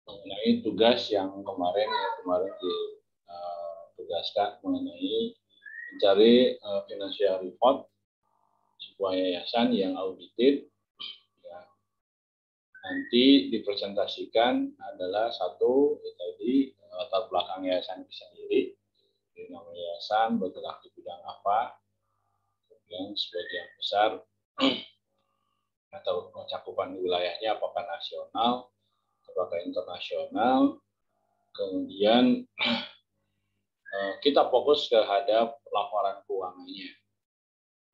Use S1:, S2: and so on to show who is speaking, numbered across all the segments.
S1: mengenai tugas yang kemarin ditugaskan mengenai mencari financial report sebuah yayasan yang audited. Ya, nanti dipresentasikan adalah satu tadi latar belakang yayasan itu sendiri, nama yayasan, bergerak di bidang apa, kemudian sebagian besar atau cakupan wilayahnya apakah nasional, apakah internasional, kemudian kita fokus terhadap laporan keuangannya.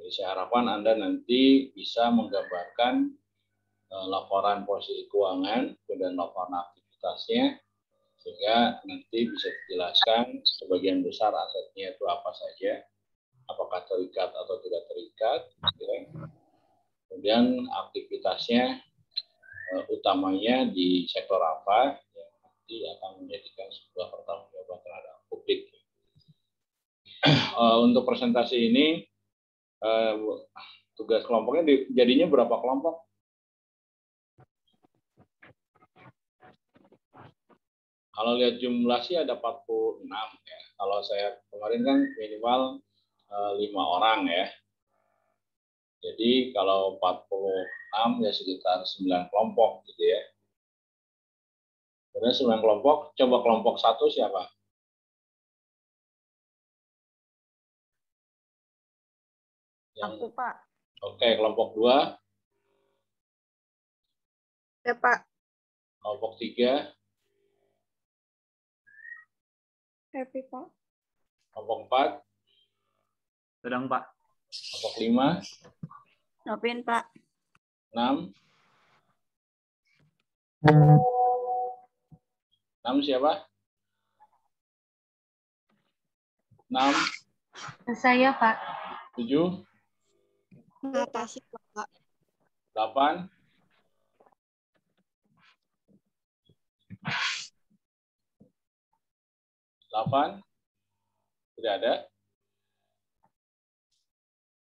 S1: Jadi saya harapkan Anda nanti bisa menggambarkan laporan posisi keuangan dan laporan aktivitasnya, sehingga nanti bisa dijelaskan sebagian besar asetnya itu apa saja, apakah terikat atau tidak terikat, ya. Kemudian aktivitasnya utamanya di sektor apa yang nanti akan menjadikan sebuah pertanggungjawaban terhadap publik. Untuk presentasi ini tugas kelompoknya jadinya berapa kelompok? Kalau lihat jumlah sih ada 46 ya. Kalau saya kemarin kan minimal 5 orang ya. Jadi kalau 46 ya sekitar 9 kelompok gitu ya. Kemudian 9 kelompok, coba kelompok 1 siapa?
S2: Aku, Pak.
S1: Oke, kelompok 2?
S2: Ya, Pak.
S1: Kelompok 3?
S2: Happy, Pak.
S1: Kelompok 4?
S3: Sedang, Pak.
S1: Kelompok 5?
S2: Nopin, Pak.
S1: 6? 6 siapa? 6?
S2: Saya, Pak.
S1: 7?
S2: Makasih, Pak.
S1: 8? 8? Tidak ada?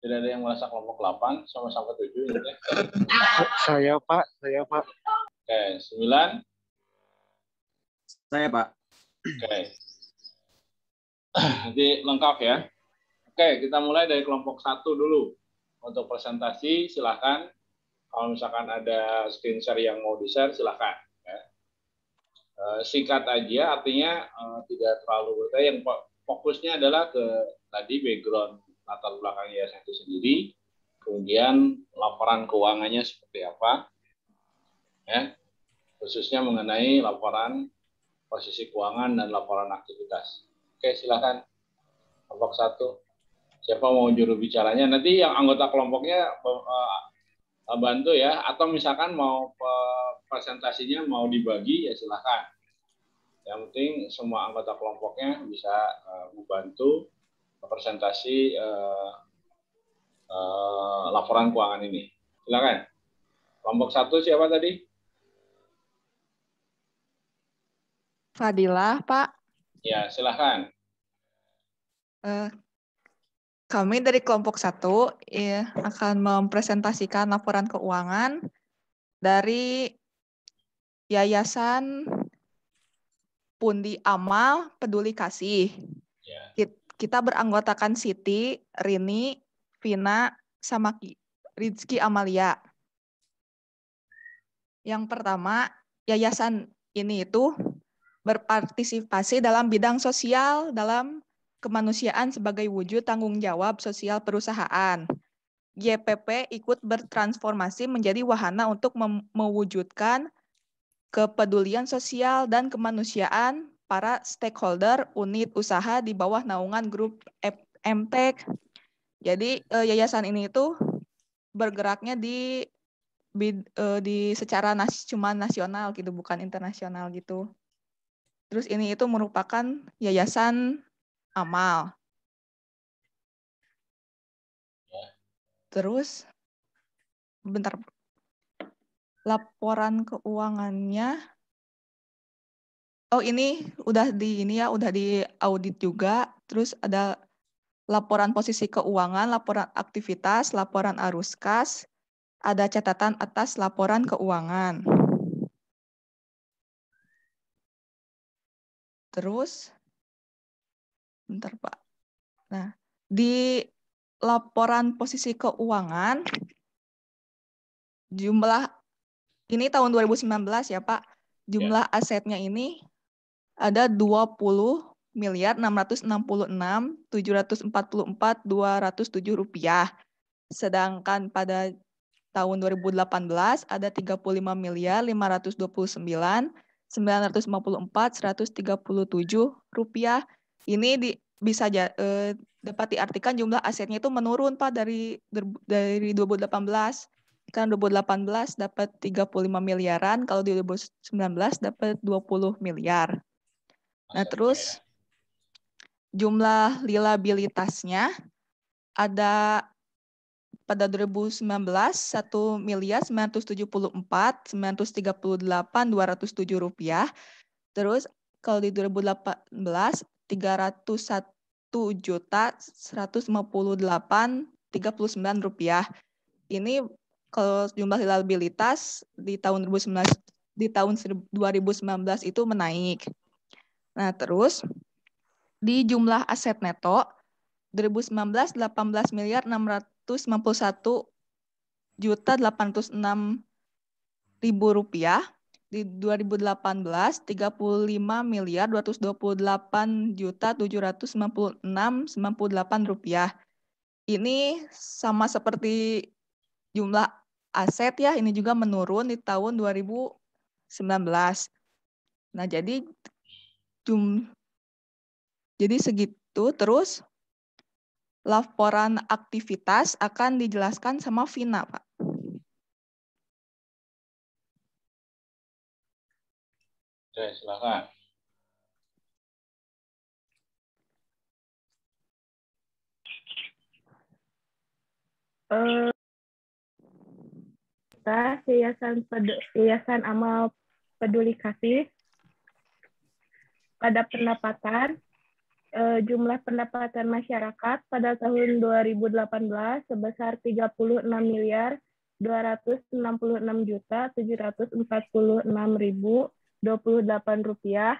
S1: Tidak ada yang merasa kelompok 8 sama sampai 7 ya?
S4: Saya, Pak.
S1: Oke, 9?
S3: Saya, Pak.
S1: Oke. Nanti lengkap ya. Oke, kita mulai dari kelompok 1 dulu. Untuk presentasi silahkan. Kalau misalkan ada screen share yang mau di-share silahkan. Ya. Singkat aja, artinya tidak terlalu bertanya. Yang fokusnya adalah ke tadi background latar belakang yayasan itu sendiri, kemudian laporan keuangannya seperti apa, ya, khususnya mengenai laporan posisi keuangan dan laporan aktivitas. Oke, silakan kelompok 1. Siapa mau juru bicaranya? Nanti yang anggota kelompoknya bantu ya, atau misalkan mau presentasinya mau dibagi ya silakan. Yang penting semua anggota kelompoknya bisa membantu presentasi laporan keuangan ini. Silakan. Kelompok 1 siapa tadi?
S5: Fadilah, Pak.
S1: Ya, silakan.
S5: Kami dari kelompok 1 ya, akan mempresentasikan laporan keuangan dari Yayasan Pundi Amal Peduli Kasih. Ya. Kita beranggotakan Siti, Rini, Vina, sama Rizky Amalia. Yang pertama, yayasan ini itu berpartisipasi dalam bidang sosial, dalam kemanusiaan sebagai wujud tanggung jawab sosial perusahaan. YPP ikut bertransformasi menjadi wahana untuk mewujudkan kepedulian sosial dan kemanusiaan para stakeholder unit usaha di bawah naungan grup MTEK. Jadi yayasan ini itu bergeraknya di secara cuma nasional gitu, bukan internasional gitu. Terus ini itu merupakan yayasan amal. Terus bentar. Laporan keuangannya. Oh, ini udah di audit juga. Terus ada laporan posisi keuangan, laporan aktivitas, laporan arus kas, ada catatan atas laporan keuangan. Terus, bentar Pak. Nah, di laporan posisi keuangan, jumlah, ini tahun 2019 ya Pak, jumlah asetnya ini ada 20.666.744.207 rupiah. Sedangkan pada tahun 2018 ada 35.559.954.137 rupiah. Ini bisa dapat diartikan jumlah asetnya itu menurun Pak dari 2018. Kan 2018 dapat 35 miliaran, kalau di 2019 dapat 20 miliar. Nah, terus jumlah liabilitasnya ada pada 2019 1.974.938.207 rupiah. Terus kalau di 2018 301.158.39 rupiah. Ini kalau jumlah liabilitas di tahun 2019 itu menaik. Nah, terus di jumlah aset neto 2019 18.961.806.000 rupiah, di 2018 35.228.796.98 rupiah. Ini sama seperti jumlah aset ya, ini juga menurun di tahun 2019. Nah, jadi segitu. Terus laporan aktivitas akan dijelaskan sama Vina, Pak.
S1: Oke, silakan.
S6: Yayasan Amal Peduli Kasih pada pendapatan, jumlah pendapatan masyarakat pada tahun 2018 sebesar 36.266.746.028 rupiah,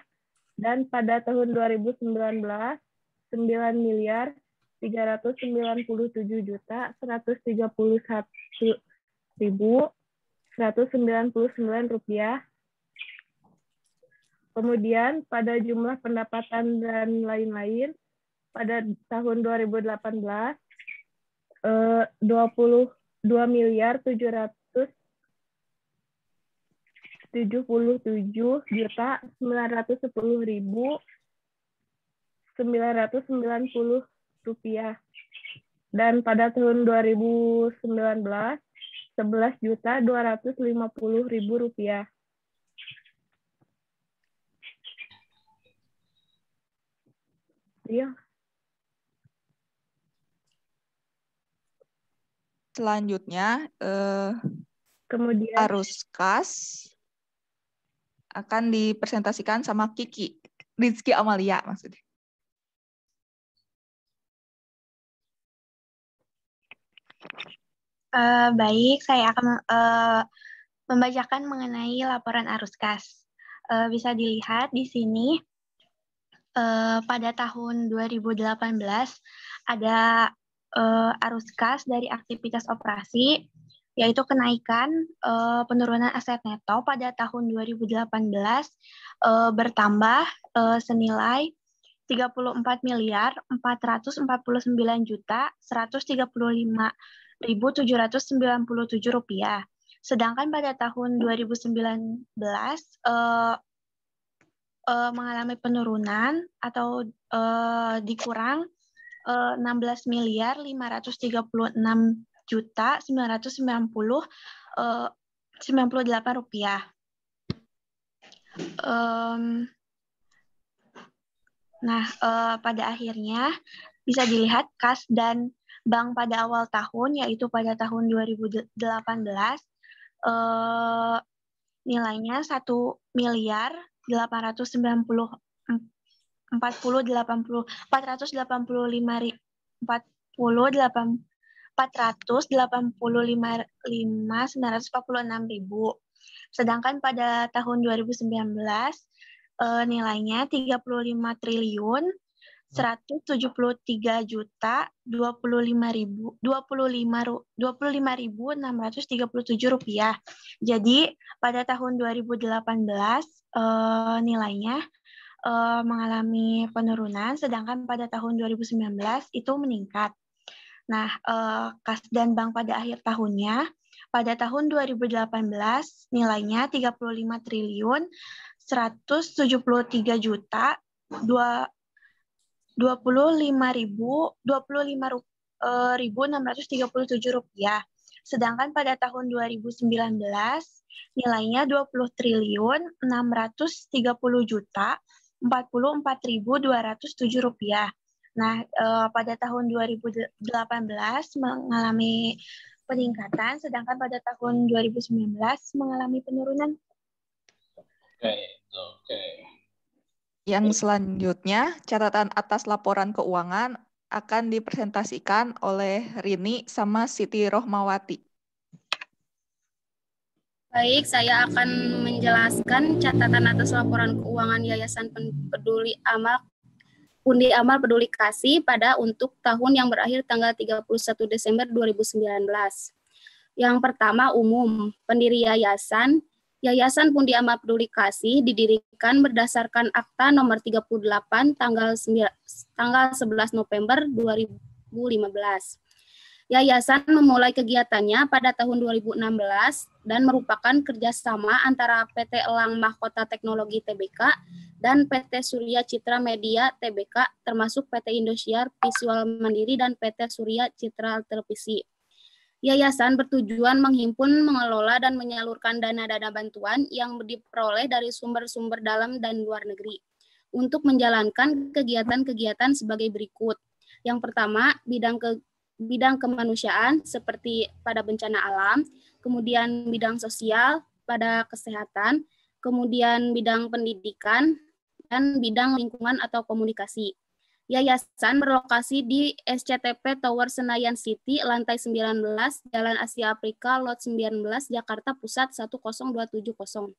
S6: dan pada tahun 2019 9.391.199 rupiah. Kemudian pada jumlah pendapatan dan lain-lain pada tahun 2018 22.977.910.990 rupiah, dan pada tahun 2019 11.250.000 rupiah. Iya.
S5: Selanjutnya,
S6: Kemudian
S5: arus kas akan dipresentasikan sama Kiki, Rizky Amalia maksudnya.
S2: Baik, saya akan membacakan mengenai laporan arus kas. Bisa dilihat di sini pada tahun 2018 ada arus kas dari aktivitas operasi, yaitu kenaikan penurunan aset neto pada tahun 2018 bertambah senilai 34.499.135.797 rupiah. Sedangkan pada tahun 2019 mengalami penurunan atau dikurang 16.996.998 rupiah. Nah, pada akhirnya bisa dilihat kas dan bank pada awal tahun, yaitu pada tahun 2018 nilainya 485.946.000. Sedangkan pada tahun 2019 nilainya 35 triliun 173 juta 25.637 rupiah. Jadi pada tahun 2018 nilainya mengalami penurunan, sedangkan pada tahun 2019 itu meningkat. Nah, kas dan bank pada akhir tahunnya, pada tahun 2018 nilainya 35 triliun 173 juta 25.637 rupiah. Sedangkan pada tahun 2019 nilainya 20 triliun 630 juta 44.207 rupiah. Nah, pada tahun 2018 mengalami peningkatan, sedangkan pada tahun 2019 mengalami penurunan.
S1: Oke.
S5: Yang selanjutnya, catatan atas laporan keuangan akan dipresentasikan oleh Rini sama Siti Rohmawati.
S7: Baik, saya akan menjelaskan catatan atas laporan keuangan Yayasan Peduli Amal Pundi Amal Peduli Kasih pada untuk tahun yang berakhir tanggal 31 Desember 2019. Yang pertama, umum. Pendiri Yayasan Pundi Amal Peduli Kasih didirikan berdasarkan Akta Nomor 38 tanggal 11 November 2015. Yayasan memulai kegiatannya pada tahun 2016 dan merupakan kerjasama antara PT Elang Mahkota Teknologi Tbk dan PT Surya Citra Media Tbk, termasuk PT Indosiar Visual Mandiri dan PT Surya Citra Televisi. Yayasan bertujuan menghimpun, mengelola, dan menyalurkan dana-dana bantuan yang diperoleh dari sumber-sumber dalam dan luar negeri untuk menjalankan kegiatan-kegiatan sebagai berikut. Yang pertama, bidang kemanusiaan seperti pada bencana alam, kemudian bidang sosial pada kesehatan, kemudian bidang pendidikan, dan bidang lingkungan atau komunikasi. Yayasan berlokasi di SCTP Tower Senayan City, lantai 19, Jalan Asia Afrika, Lot 19, Jakarta Pusat 10270.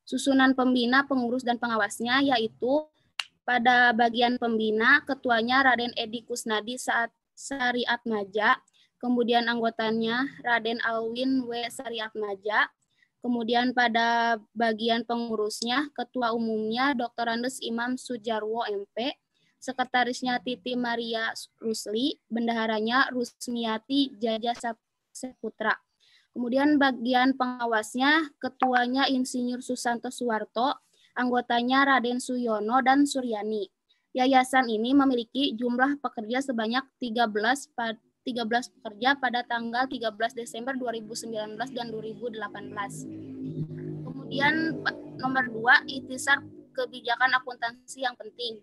S7: Susunan pembina, pengurus, dan pengawasnya yaitu pada bagian pembina, ketuanya Raden Edi Kusnadi Sariat Maja, kemudian anggotanya Raden Alwin W. Sariat Maja, kemudian pada bagian pengurusnya, ketua umumnya Dr. Andes Imam Sujarwo MP, sekretarisnya Titi Maria Rusli, bendaharanya Rusmiati Jaja Seputra. Kemudian bagian pengawasnya, ketuanya Insinyur Susanto Suwarto, anggotanya Raden Suyono dan Suryani. Yayasan ini memiliki jumlah pekerja sebanyak 13 pekerja pada tanggal 13 Desember 2019 dan 2018. Kemudian nomor 2, ikhtisar kebijakan akuntansi yang penting.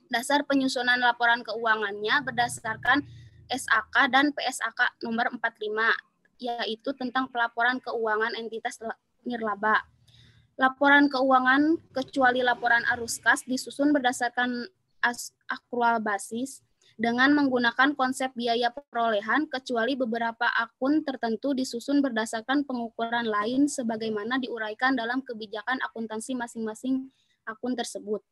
S7: Dasar penyusunan laporan keuangannya berdasarkan SAK dan PSAK nomor 45, yaitu tentang pelaporan keuangan entitas nirlaba. Laporan keuangan kecuali laporan arus kas disusun berdasarkan akrual basis dengan menggunakan konsep biaya perolehan, kecuali beberapa akun tertentu disusun berdasarkan pengukuran lain sebagaimana diuraikan dalam kebijakan akuntansi masing-masing akun tersebut.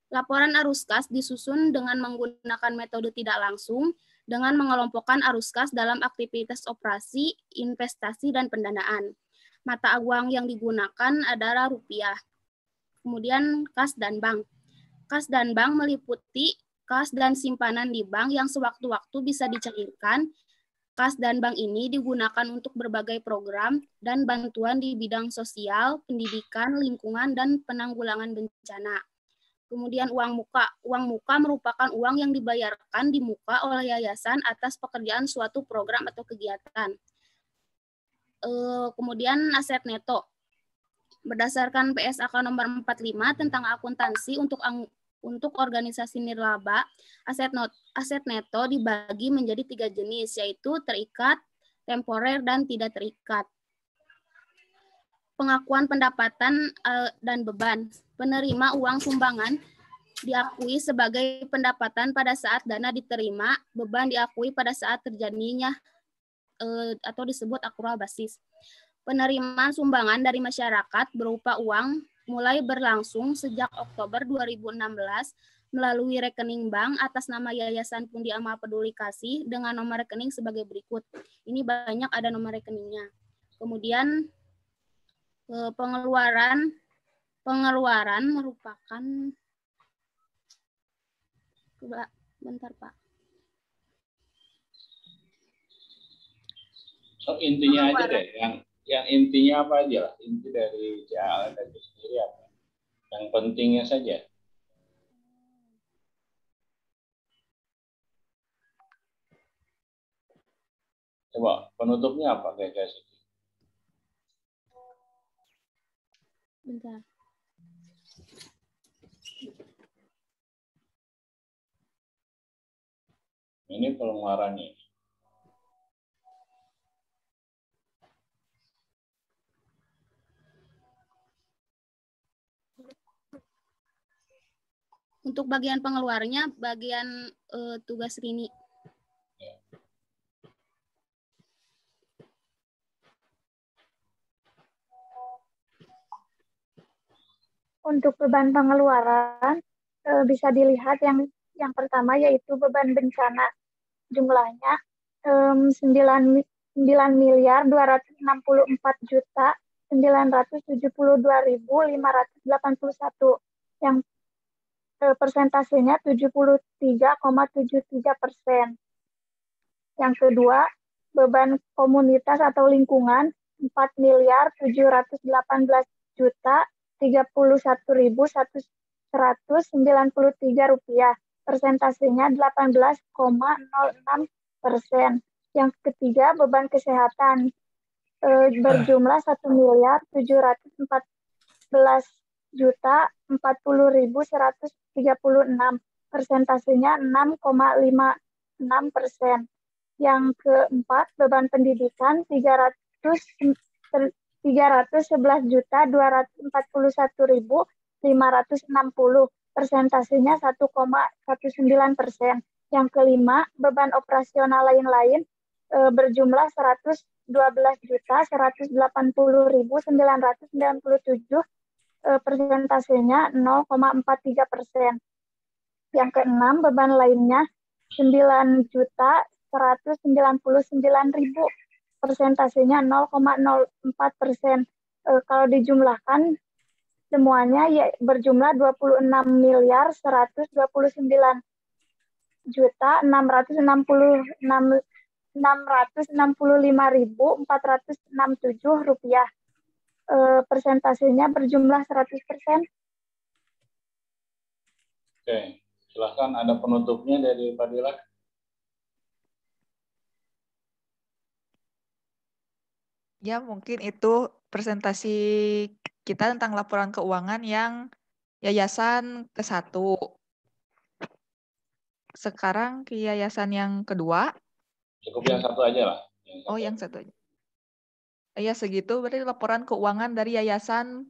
S7: Laporan arus kas disusun dengan menggunakan metode tidak langsung dengan mengelompokkan arus kas dalam aktivitas operasi, investasi, dan pendanaan. Mata uang yang digunakan adalah rupiah. Kemudian kas dan bank. Kas dan bank meliputi kas dan simpanan di bank yang sewaktu-waktu bisa dicairkan. Kas dan bank ini digunakan untuk berbagai program dan bantuan di bidang sosial, pendidikan, lingkungan, dan penanggulangan bencana. Kemudian uang muka. Uang muka merupakan uang yang dibayarkan di muka oleh yayasan atas pekerjaan suatu program atau kegiatan. Kemudian aset neto. Berdasarkan PSAK nomor 45 tentang akuntansi untuk organisasi nirlaba, aset neto dibagi menjadi 3 jenis, yaitu terikat, temporer, dan tidak terikat. Pengakuan pendapatan dan beban. Penerima uang sumbangan diakui sebagai pendapatan pada saat dana diterima, beban diakui pada saat terjadinya atau disebut akrual basis. Penerimaan sumbangan dari masyarakat berupa uang mulai berlangsung sejak Oktober 2016 melalui rekening bank atas nama Yayasan Pundi Amal Peduli Kasih dengan nomor rekening sebagai berikut. Ini banyak ada nomor rekeningnya. Kemudian pengeluaran merupakan, bentar Pak.
S1: So, intinya aja deh, yang intinya apa aja lah, inti dari CALN itu sendiri apa? Yang pentingnya saja. Coba penutupnya apa guys?
S7: Bentar.
S1: Ini pengeluarannya.
S7: Untuk bagian pengeluarannya, bagian tugas Rini.
S8: Untuk beban pengeluaran bisa dilihat yang pertama yaitu beban bencana, jumlahnya 9.944.972.581 yang persentasenya 73,73%. Yang kedua, beban komunitas atau lingkungan 4.781.191.193 rupiah. Persentasenya 18,06%. Yang ketiga, beban kesehatan berjumlah 1.014.040.136. Persentasenya 6,56%. Yang keempat, beban pendidikan 311.241.560. Persentasenya 1,19%. Yang kelima, beban operasional lain-lain berjumlah 112.180.997. Persentasenya 0,43%. Yang keenam, beban lainnya 9.199.000. Persentasenya 0,04%. Kalau dijumlahkan semuanya ya berjumlah 26.665.467 rupiah. Persentasenya berjumlah 100%.
S1: Oke, silahkan ada penutupnya dari Fadila.
S5: Ya, mungkin itu presentasi kita tentang laporan keuangan yang yayasan ke-1. Sekarang ke yayasan yang kedua.
S1: Cukup yang satu aja lah.
S5: Yang satu aja. Ya, segitu berarti laporan keuangan dari Yayasan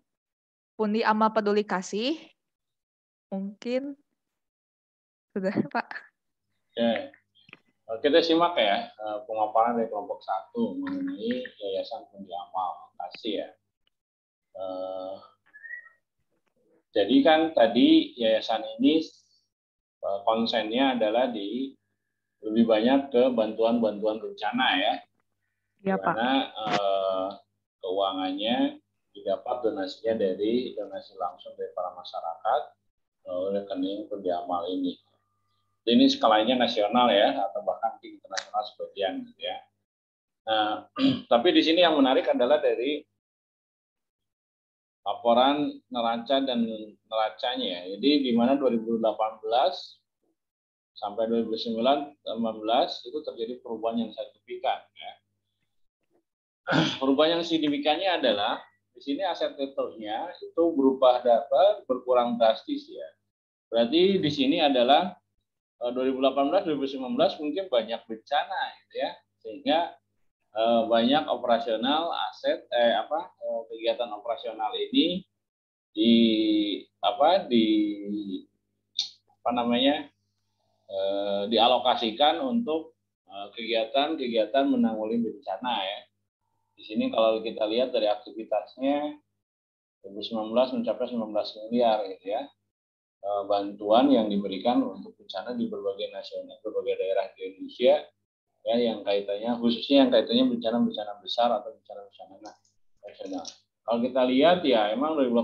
S5: Pundi Amal Peduli Kasih. Mungkin sudah, Pak.
S1: Oke. Kita simak ya pemaparan dari kelompok 1 mengenai Yayasan Pundi Amal Kasih ya. Jadi kan tadi yayasan ini konsennya adalah lebih banyak ke bantuan-bantuan bencana ya.
S5: Iya, Pak.
S1: Karena keuangannya didapat donasinya dari donasi langsung dari para masyarakat oleh rekening Pundi Amal ini. Ini skalanya nasional ya, atau bahkan internasional sebagian gitu ya. Nah, tapi di sini yang menarik adalah dari laporan neraca dan neracanya. Jadi di mana 2018 sampai 2019 itu terjadi perubahan yang signifikan. Ya. Perubahan yang signifikannya adalah di sini aset netonya itu berkurang drastis ya. Berarti di sini adalah 2018-2019 mungkin banyak bencana gitu ya, sehingga banyak operasional aset kegiatan operasional ini dialokasikan untuk kegiatan menanggulangi bencana ya. Di sini kalau kita lihat dari aktivitasnya 2019 mencapai 19 miliar gitu ya. Bantuan yang diberikan untuk bencana di berbagai daerah di Indonesia ya, yang kaitannya khususnya yang kaitannya bencana-bencana besar atau bencana-bencana nasional. Kalau kita lihat ya emang 2018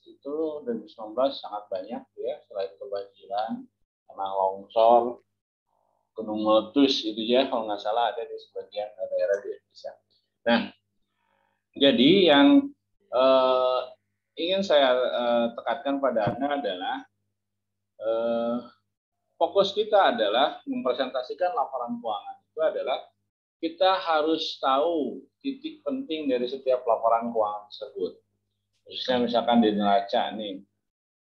S1: itu 2019 sangat banyak ya, selain kebanjiran, tanah longsor, gunung meletus itu ya kalau nggak salah ada di sebagian daerah di Indonesia. Nah, jadi yang ingin saya tekankan pada Anda adalah fokus kita adalah mempresentasikan laporan keuangan itu adalah kita harus tahu titik penting dari setiap laporan keuangan tersebut. Khususnya misalkan di neraca nih,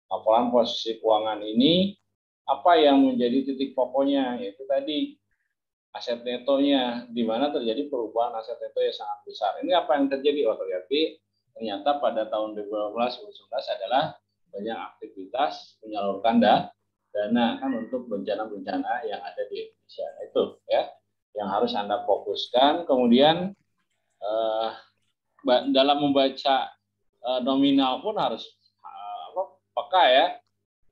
S1: laporan posisi keuangan ini apa yang menjadi titik pokoknya, yaitu tadi aset netonya, di mana terjadi perubahan aset neto yang sangat besar. Ini apa yang terjadi? Oh, ternyata pada tahun 2012-2011 adalah banyak aktivitas menyalurkan dana kan untuk bencana-bencana yang ada di Indonesia. Itu ya yang harus Anda fokuskan. Kemudian dalam membaca nominal pun harus peka ya.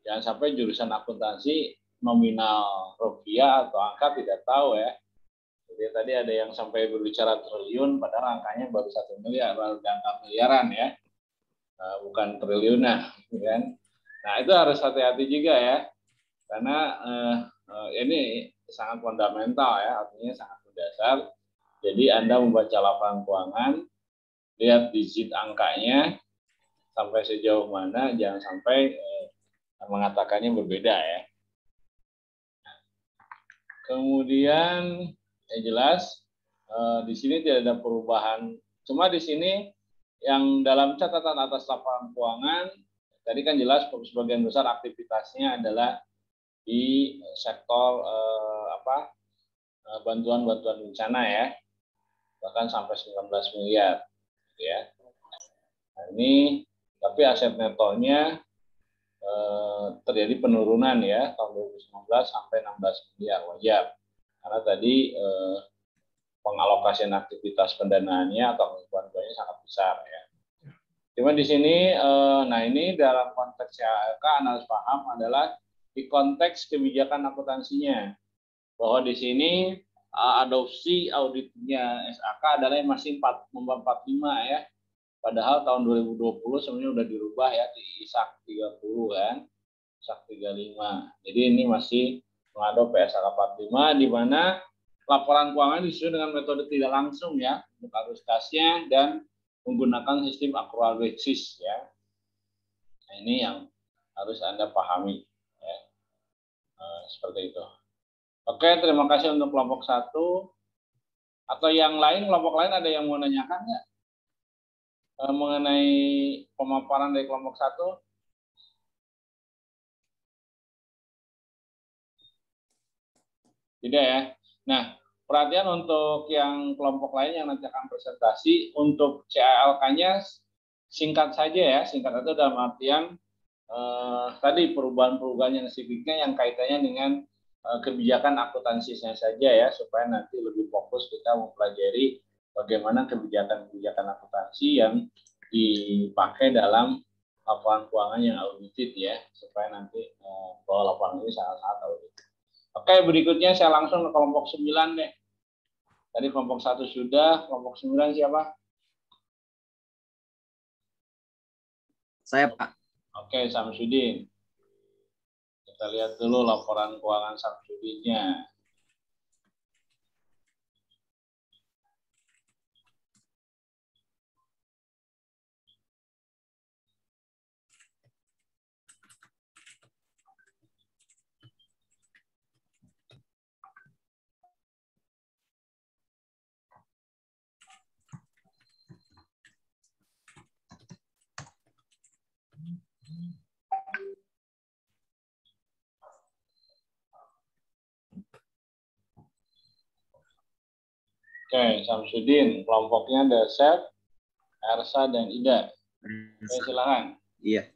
S1: Jangan sampai jurusan akuntansi nominal rupiah atau angka tidak tahu ya. Jadi tadi ada yang sampai berbicara triliun, padahal angkanya baru 1 miliar, baru angka miliaran ya, bukan triliun kan. Nah itu harus hati-hati juga ya, karena ini sangat fundamental ya, artinya sangat mendasar. Jadi Anda membaca laporan keuangan, lihat digit angkanya sampai sejauh mana, jangan sampai mengatakannya berbeda ya. Kemudian jelas di sini tidak ada perubahan. Cuma di sini yang dalam catatan atas laporan keuangan tadi kan jelas sebagian besar aktivitasnya adalah di sektor bantuan-bantuan bencana ya, bahkan sampai 19 miliar ya. Nah, ini tapi aset netonya terjadi penurunan ya tahun 2019 sampai 16 miliar wajar karena tadi pengalokasian aktivitas pendanaannya atau bantuannya sangat besar ya. Cuma di sini nah ini dalam konteks CALK Anda harus paham adalah di konteks kebijakan akuntansinya bahwa di sini adopsi auditnya SAK adalah yang masih nomor 45 ya. Padahal tahun 2020 sebenarnya udah dirubah ya di ISAK 30 kan, ISAK 35. Jadi ini masih mengadop SAK 45 di mana laporan keuangan disusun dengan metode tidak langsung ya untuk arustasnya dan menggunakan sistem accrual basis ya. Nah, ini yang harus Anda pahami ya. Seperti itu. Oke, terima kasih untuk kelompok 1. Atau yang lain, kelompok lain ada yang mau nanyakan nggak? Mengenai pemaparan dari kelompok 1? Tidak ya. Nah, perhatian untuk yang kelompok lain yang nanti akan presentasi, untuk CALK-nya singkat saja ya, singkat itu dalam artian tadi perubahan-perubahan yang signifikan yang kaitannya dengan kebijakan akuntansinya saja ya, supaya nanti lebih fokus kita mempelajari bagaimana kebijakan-kebijakan akuntansi yang dipakai dalam laporan keuangan yang audited ya, supaya nanti bahwa laporan ini sangat-sangat audited. Oke, berikutnya saya langsung ke kelompok 9 deh. Tadi kelompok 1 sudah, kelompok 9 siapa?
S3: Saya, Pak.
S1: Oke, Samsudin. Kita lihat dulu laporan keuangan Samsudinnya. Oke, Samsudin, kelompoknya ada Sep, Ersa, dan Ida. Oke, silakan.
S3: Iya.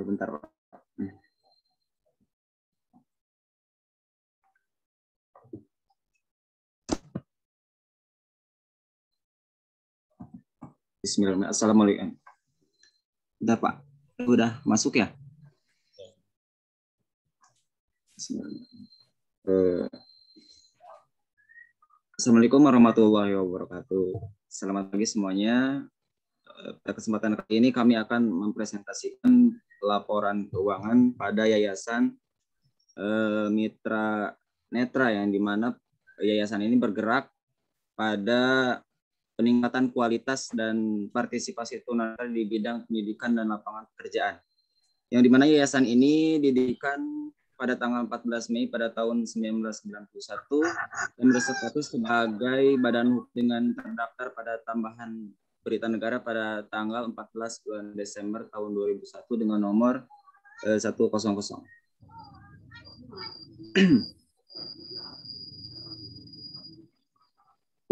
S3: Bentar, Pak. Bismillahirrahmanirrahim. Assalamualaikum. Udah Pak? Udah masuk ya? Assalamualaikum warahmatullahi wabarakatuh. Selamat pagi semuanya. Pada kesempatan kali ini kami akan mempresentasikan laporan keuangan pada Yayasan Mitra Netra, yang dimana yayasan ini bergerak pada peningkatan kualitas dan partisipasi tunanetra di bidang pendidikan dan lapangan pekerjaan. Yang dimana yayasan ini didirikan pada tanggal 14 Mei pada tahun 1991 dan berstatus sebagai badan hukum dengan terdaftar pada tambahan berita negara pada tanggal 14 bulan Desember tahun 2001 dengan nomor 100.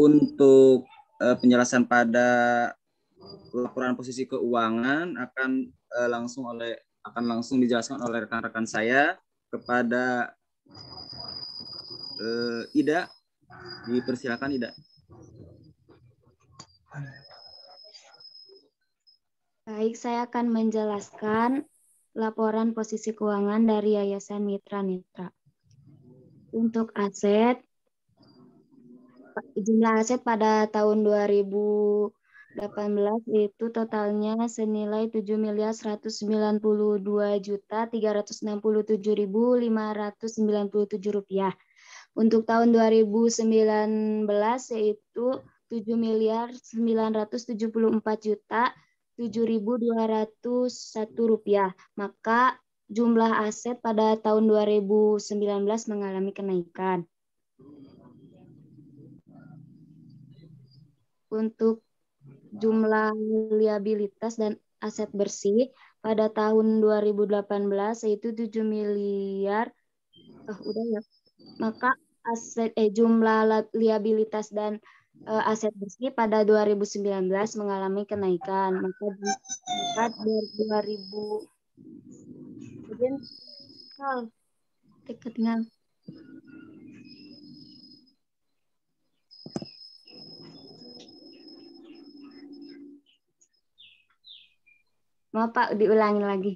S3: Untuk penjelasan pada laporan posisi keuangan akan langsung dijelaskan oleh rekan-rekan saya kepada Ida. Dipersilakan Ida.
S9: Baik, saya akan menjelaskan laporan posisi keuangan dari Yayasan Mitra Netra. Untuk aset, jumlah aset pada tahun 2018 itu totalnya senilai 7.192.367.597 rupiah. Untuk tahun 2019 yaitu 7.974.007.201 rupiah. Maka jumlah aset pada tahun 2019 mengalami kenaikan. Untuk jumlah liabilitas dan aset bersih pada tahun 2018 yaitu 7 miliar. Maka jumlah liabilitas dan aset bersih pada 2019 mengalami kenaikan. Maka 2000 Maaf Pak, diulangi lagi.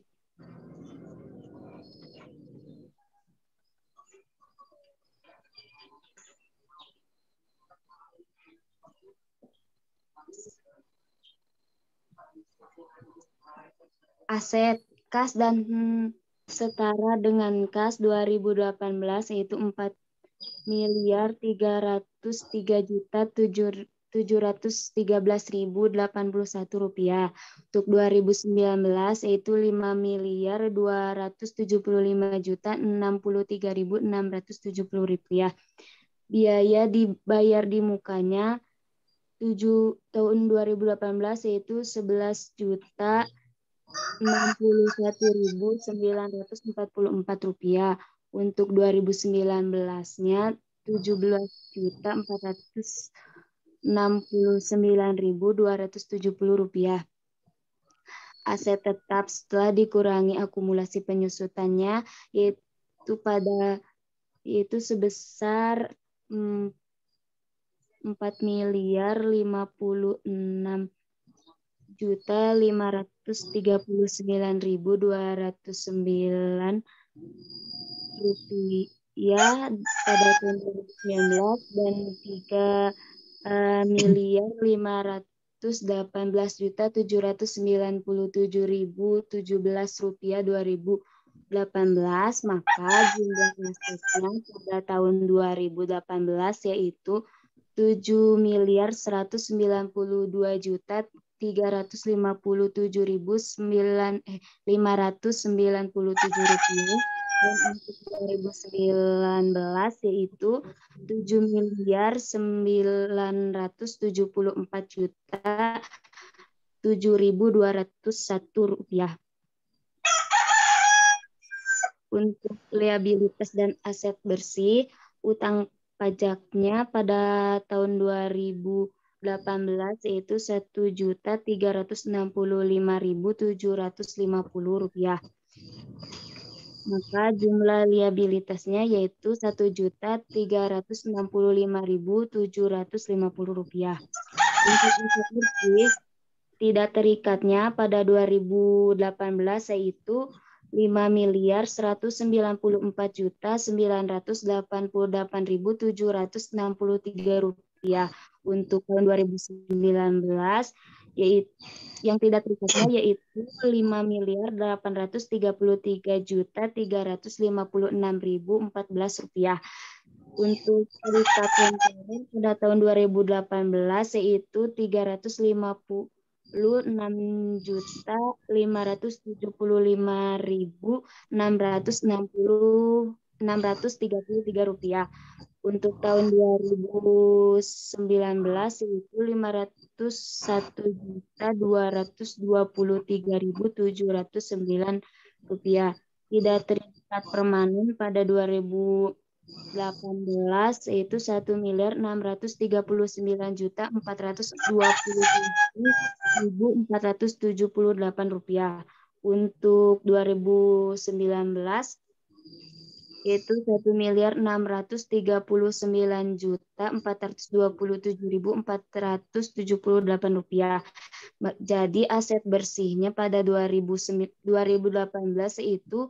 S9: Aset kas dan setara dengan kas 2018 yaitu 4.303.713.081 rupiah. Untuk 2019 yaitu 5.275.063.060 rupiah. Biaya dibayar di mukanya tahun 2018 yaitu 11.061.944 rupiah. Untuk 2019-nya 17.469.270 rupiah. Aset tetap setelah dikurangi akumulasi penyusutannya yaitu sebesar 4.539.209 rupiah pada tahun 2019 dan 3.718.797.017 rupiah 2018. Maka jumlah asetnya pada tahun 2018 yaitu 7.195.797.597 rupiah. Dan untuk 2019 yaitu 7.974.701 rupiah. Untuk liabilitas dan aset bersih, utang pajaknya pada tahun 2018 yaitu 1.365.750 rupiah. Maka jumlah liabilitasnya yaitu 1.365.750 rupiah. Untuk aset bersih tidak terikatnya pada 2018 yaitu 5.194.988.763 rupiah. Untuk tahun 2019 yaitu yang tidak terikatnya yaitu 5.833.356.014 rupiah. Untuk terikat honorer pada tahun 2018 yaitu 356.633.633 rupiah. Untuk tahun 2019 yaitu 501.223.709 rupiah. Tidak terikat permanen pada 2018 yaitu 1.939.427.478 rupiah. Untuk 2019 yaitu 1.429.427.478 rupiah. Jadi aset bersihnya pada 2018 itu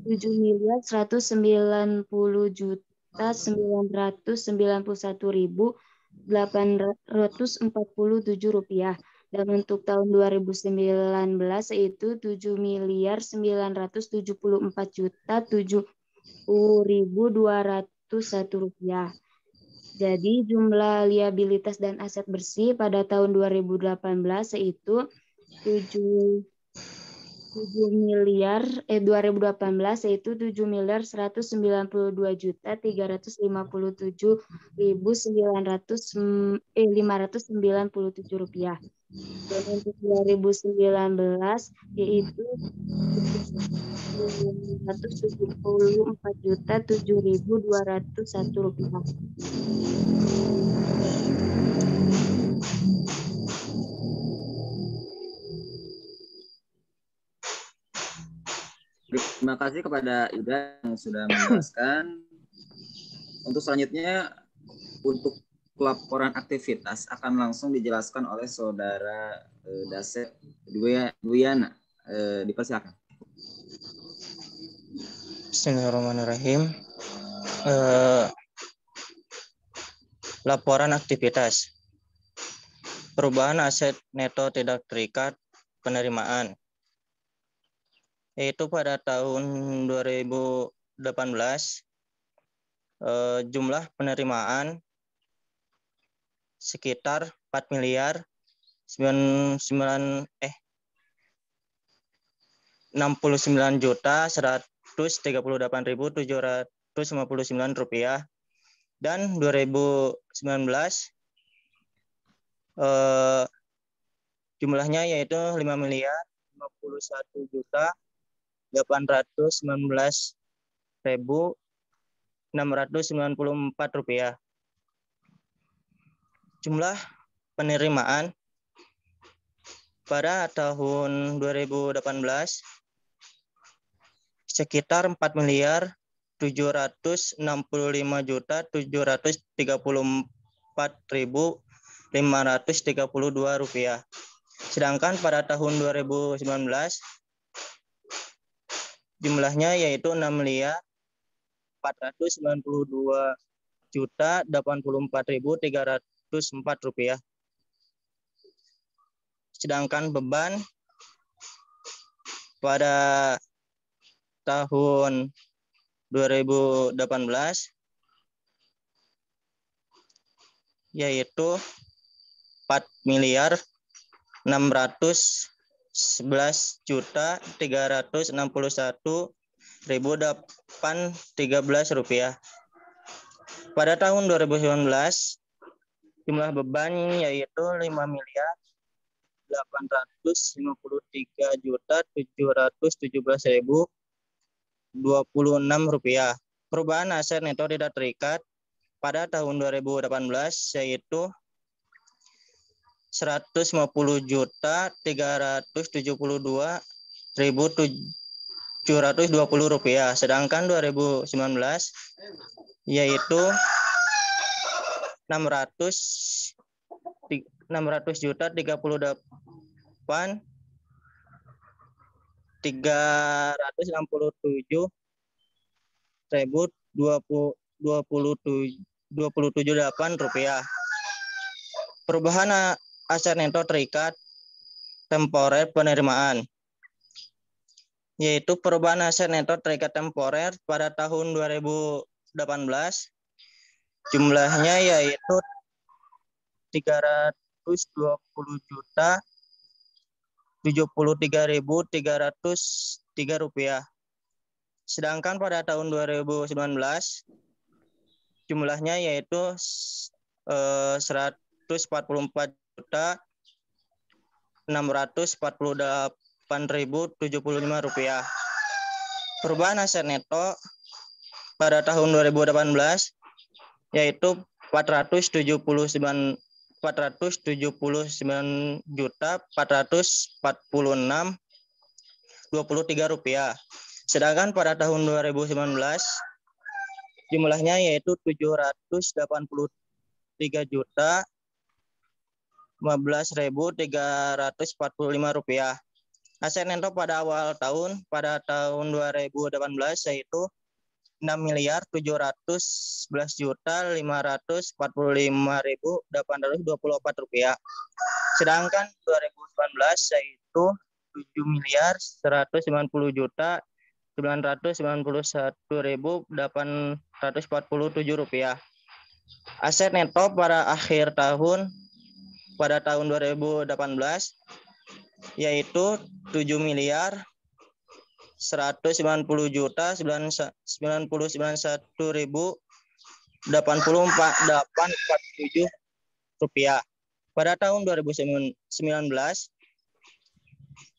S9: 7.991.847 rupiah. Dan untuk tahun 2019 yaitu 7.974.001 rupiah. Jadi jumlah liabilitas dan aset bersih pada tahun 2018 yaitu 2018 yaitu 7.194.597 rupiah. Dan untuk 2019 yaitu 174.007.201 rupiah.
S3: Terima kasih kepada Ida yang sudah menjelaskan. Untuk selanjutnya, untuk laporan aktivitas akan langsung dijelaskan oleh Saudara Dasep Dwiana. Dipersilakan.
S10: Bismillahirrahmanirrahim. Laporan aktivitas. Perubahan aset neto tidak terikat penerimaan. Yaitu pada tahun 2018 jumlah penerimaan sekitar 4.069.138.759 rupiah. Dan 2019 jumlahnya yaitu 5.051.819.694 rupiah. Jumlah penerimaan pada tahun 2018 sekitar 4.765.734.532 rupiah. Sedangkan pada tahun 2019 jumlahnya yaitu 6.492.084.304 rupiah. Sedangkan beban pada tahun 2018 yaitu 4.111.361.813 rupiah. Pada tahun 2019 jumlah beban yaitu 5.853.717.026 rupiah. Perubahan aset neto tidak terikat pada tahun 2018 yaitu 150.372.720 rupiah. Sedangkan 2019 yaitu 600.038.720 Rupiah. Perubahan aset neto terikat temporer penerimaan, yaitu perubahan aset neto terikat temporer pada tahun 2018 jumlahnya yaitu 320.073.303 rupiah. Sedangkan pada tahun 2019 jumlahnya yaitu 144.648.075 rupiah. Perubahan aset neto pada tahun 2018 yaitu 479.446.23 rupiah. Sedangkan pada tahun 2019 jumlahnya yaitu 783.15.345 rupiah. Aset neto pada awal tahun pada tahun 2018 yaitu 6.017.545.824 rupiah. Sedangkan 2019 yaitu 7.191.991.847 rupiah. Aset neto pada akhir tahun pada tahun 2018 yaitu 7.199.991.847 rupiah. Pada tahun 2019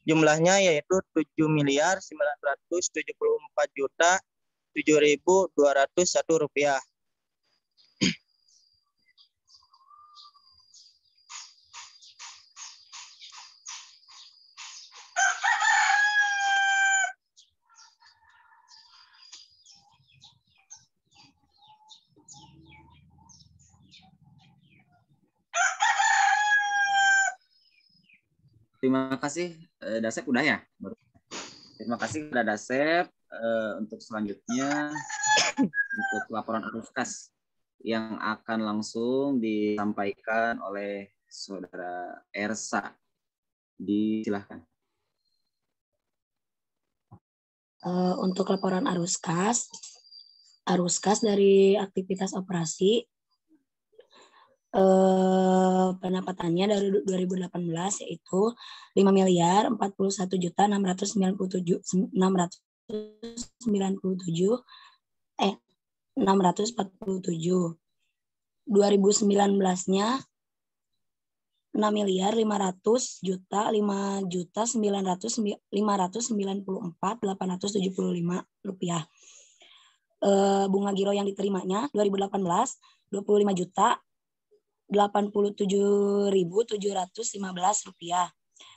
S10: jumlahnya yaitu 7.974.007.201 rupiah.
S3: Terima kasih Dasep, udah ya? Terima kasih kepada Dasep. Untuk selanjutnya untuk laporan arus kas yang akan langsung disampaikan oleh Saudara Ersa. Disilahkan.
S11: Untuk laporan arus kas dari aktivitas operasi, pendapatannya dari 2018 yaitu 5.041.647.647 2019-nya 6.500.005.994.875 rupiah. Bunga giro yang diterimanya 2018 25.087.715 rupiah.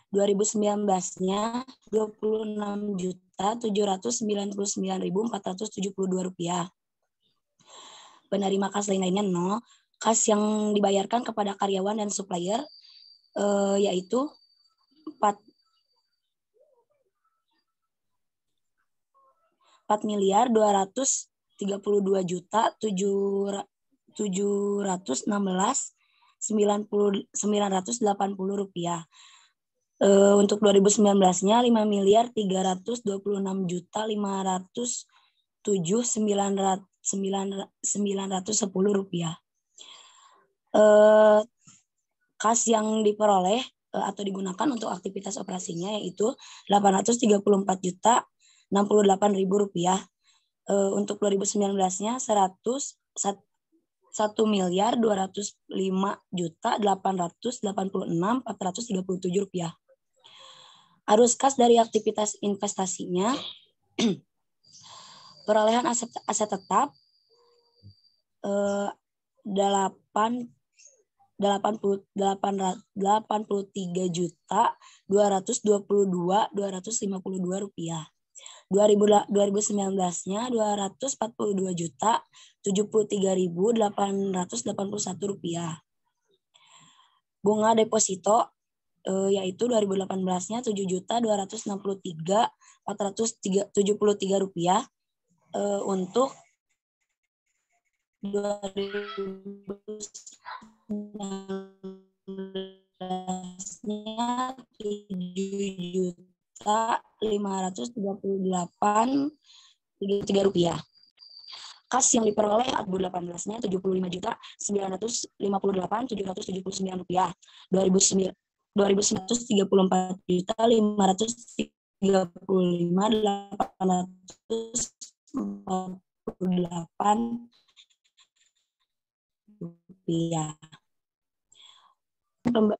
S11: 2019-nya 26.799.472 rupiah. Penerima kas lain-lainnya 0. Kas yang dibayarkan kepada karyawan dan supplier yaitu 4.232.716.980 rupiah. Untuk 2019-nya 5.326.507.910 rupiah. Kas yang diperoleh atau digunakan untuk aktivitas operasinya yaitu 834.068.000 rupiah. Untuk 2019-nya 1.205.886.437 rupiah. Arus kas dari aktivitas investasinya perolehan aset tetap 83.222.252 rupiah. 2019-nya 242.073.881 rupiah. Bunga deposito yaitu 2018-nya 7.263.473 rupiah. Untuk 2019-nya 7.538.3 rupiah. Kas yang diperoleh 2018-nya 75.958.779 rupiah. 2019 34.848 rupiah.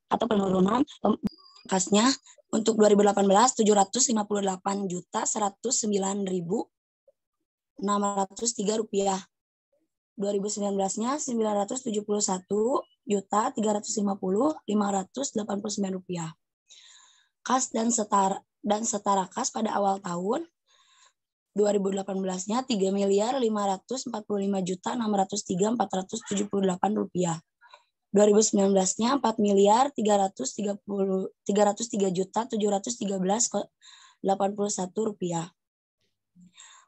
S11: Atau penurunan kasnya untuk 2018 788.109.603 rupiah. 2019-nya 971.350.589 rupiah. Kas dan setara kas pada awal tahun 2018-nya 3.545.603.478 rupiah. 2019-nya 4.303.713.81 rupiah.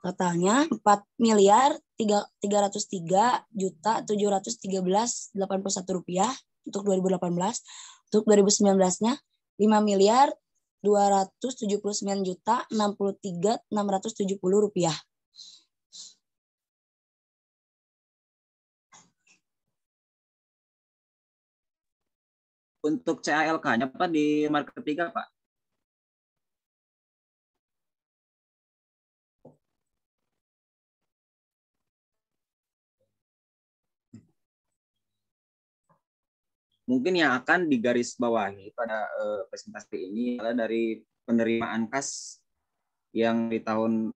S11: Totalnya 4.303.713.81 rupiah untuk 2018. Untuk 2019-nya 5.279.063.670 rupiah.
S3: Untuk CALK-nya Pak di market ketiga Pak. Mungkin yang akan digarisbawahi pada presentasi ini adalah dari penerimaan kas yang di tahun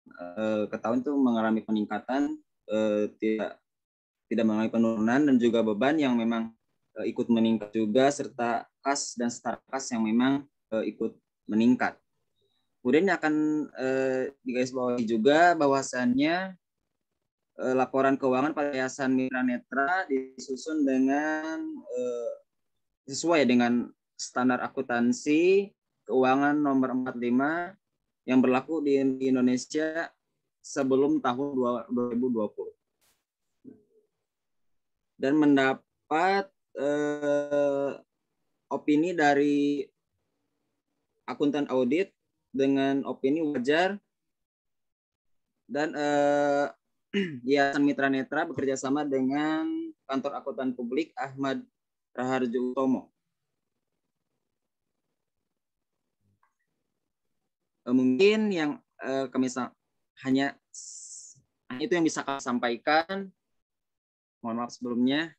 S3: ke tahun itu mengalami peningkatan, tidak mengalami penurunan, dan juga beban yang memang ikut meningkat juga, serta kas dan setara kas yang memang ikut meningkat. Kemudian akan digarisbawahi juga bahwasannya laporan keuangan pada Yayasan Mitra Netra disusun dengan sesuai dengan standar akuntansi keuangan nomor 45 yang berlaku di Indonesia sebelum tahun 2020. Dan mendapat opini dari akuntan audit dengan opini wajar, dan Yayasan Mitra Netra bekerjasama dengan kantor akuntan publik Ahmad Raharjo Utomo. Mungkin yang kami hanya itu yang bisa kami sampaikan. Mohon maaf sebelumnya.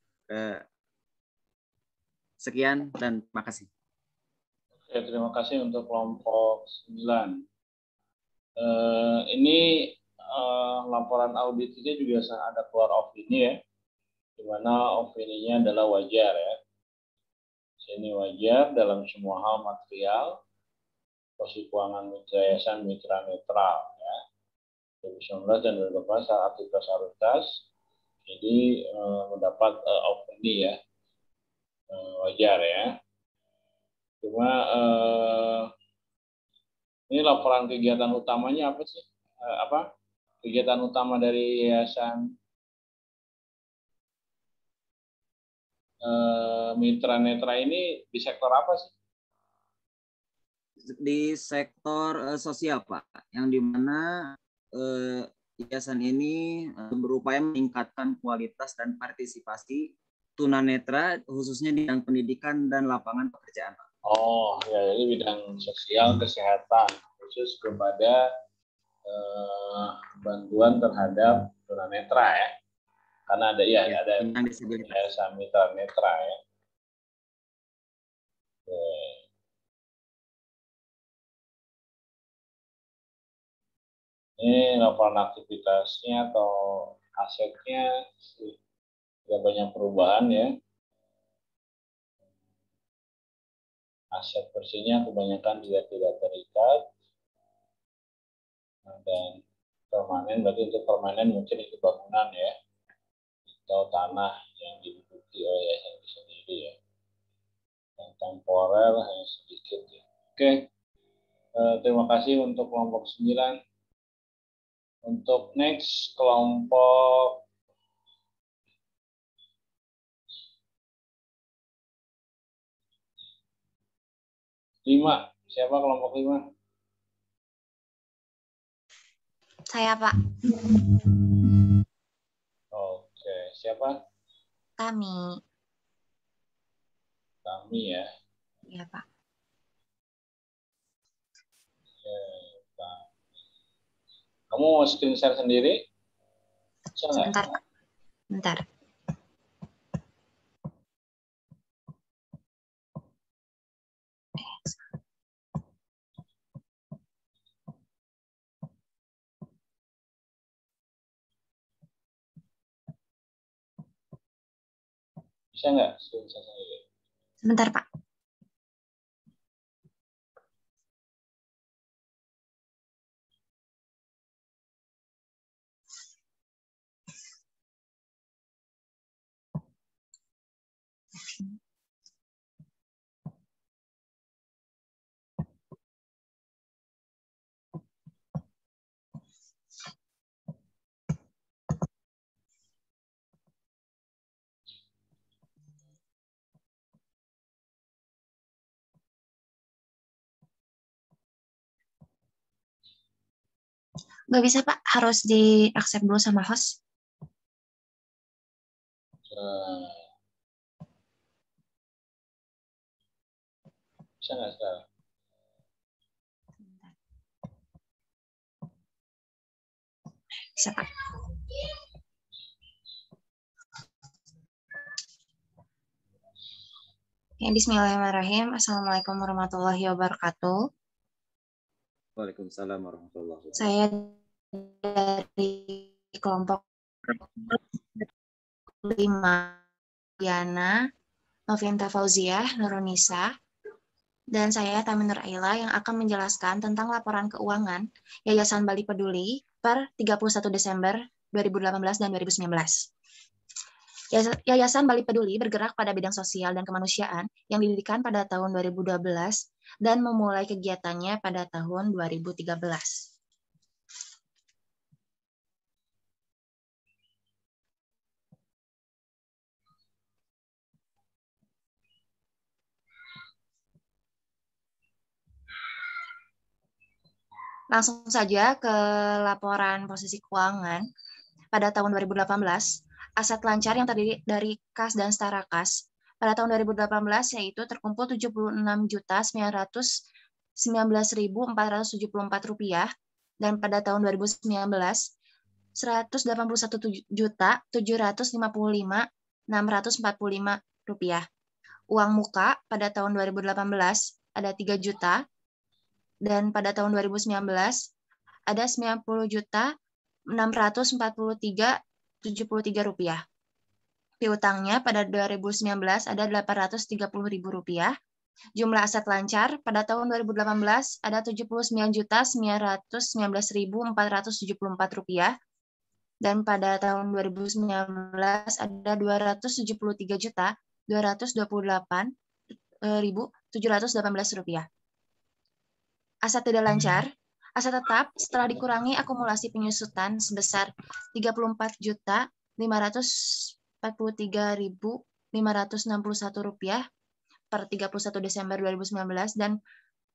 S3: Sekian dan terima kasih.
S1: Oke, terima kasih untuk kelompok 9. Ini laporan audit ini juga ada keluar opini ya, di mana opininya adalah wajar ya. Ini wajar dalam semua hal material, posisi keuangan Yayasan Mitra Netral ya. 2019 dan 2018 saat aktivitas harus jadi mendapat opini ya, wajar ya. Cuma ini laporan kegiatan utamanya apa sih? Kegiatan utama dari Yayasan Mitra Netra ini di sektor apa sih?
S3: Di sektor sosial Pak, yang dimana yayasan ini berupaya meningkatkan kualitas dan partisipasi tunanetra khususnya di bidang pendidikan dan lapangan pekerjaan Pak.
S1: Oh ya, ini bidang sosial kesehatan khusus kepada bantuan terhadap tunanetra ya. Karena ada ada Yayasan Mitra Netra ya. Ini laporan aktivitasnya atau asetnya tidak banyak perubahan ya. Aset bersihnya kebanyakan tidak terikat. Dan permanen, berarti untuk permanen mungkin itu bangunan ya, atau tanah yang diduduki oleh yayasan itu sendiri ya. Dan temporer hanya sedikit ya. Oke. Terima kasih untuk kelompok 9. Untuk next kelompok 5. Siapa kelompok 5?
S12: Saya, Pak.
S1: Oke, siapa?
S12: Kami.
S1: Kami ya.
S12: Iya, Pak.
S1: Kamu mau screen share sendiri? Bisa nggak?
S12: Sebentar, Pak. Bentar.
S1: Bisa nggak screen share sendiri?
S12: Sebentar, Pak. Nggak bisa, Pak. Harus di-accept dulu sama host.
S1: Bisa nggak sekarang?
S12: Bisa, Pak. Ya, bismillahirrahmanirrahim. Assalamualaikum warahmatullahi wabarakatuh.
S3: Waalaikumsalam warahmatullahi wabarakatuh.
S12: Saya dari kelompok 5, Diana Novianta Fauziah Nurunisa, dan saya Tamin Nur Aila yang akan menjelaskan tentang laporan keuangan Yayasan Bali Peduli per 31 Desember 2018 dan 2019. Yayasan Bali Peduli bergerak pada bidang sosial dan kemanusiaan yang didirikan pada tahun 2012 dan memulai kegiatannya pada tahun 2013. Langsung saja ke laporan posisi keuangan. Pada tahun 2018, aset lancar yang terdiri dari kas dan setara kas pada tahun 2018 yaitu terkumpul Rp76.474.000 dan pada tahun 2019 Rp181.755.645. Uang muka pada tahun 2018 ada 3 juta dan pada tahun 2019 ada 90.643.73 rupiah. Piutangnya pada 2019 ada 830.000 rupiah. Jumlah aset lancar pada tahun 2018 ada 79.919.474 rupiah. Dan pada tahun 2019 ada 278.228.718 rupiah. Aset tidak lancar, aset tetap setelah dikurangi akumulasi penyusutan sebesar 34.543.561 rupiah per 31 Desember 2019 dan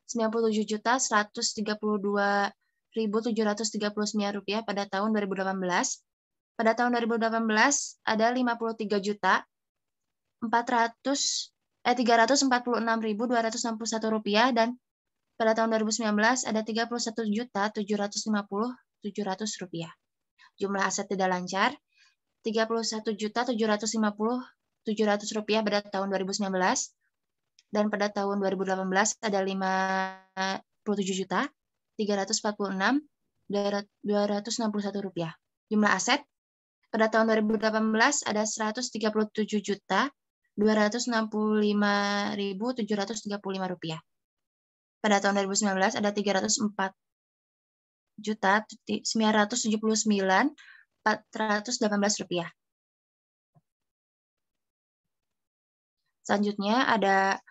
S12: 97.132.739 rupiah pada tahun 2018. Pada tahun 2018 ada 346.261 rupiah dan pada tahun 2019 ada 31.750.700 rupiah. Jumlah aset tidak lancar 31.750.700 rupiah pada tahun 2019 dan pada tahun 2018 ada 57.346.261 rupiah. Jumlah aset pada tahun 2018 ada 137.265.735 rupiah. Pada tahun 2019 ada 304.979.418 rupiah. Selanjutnya ada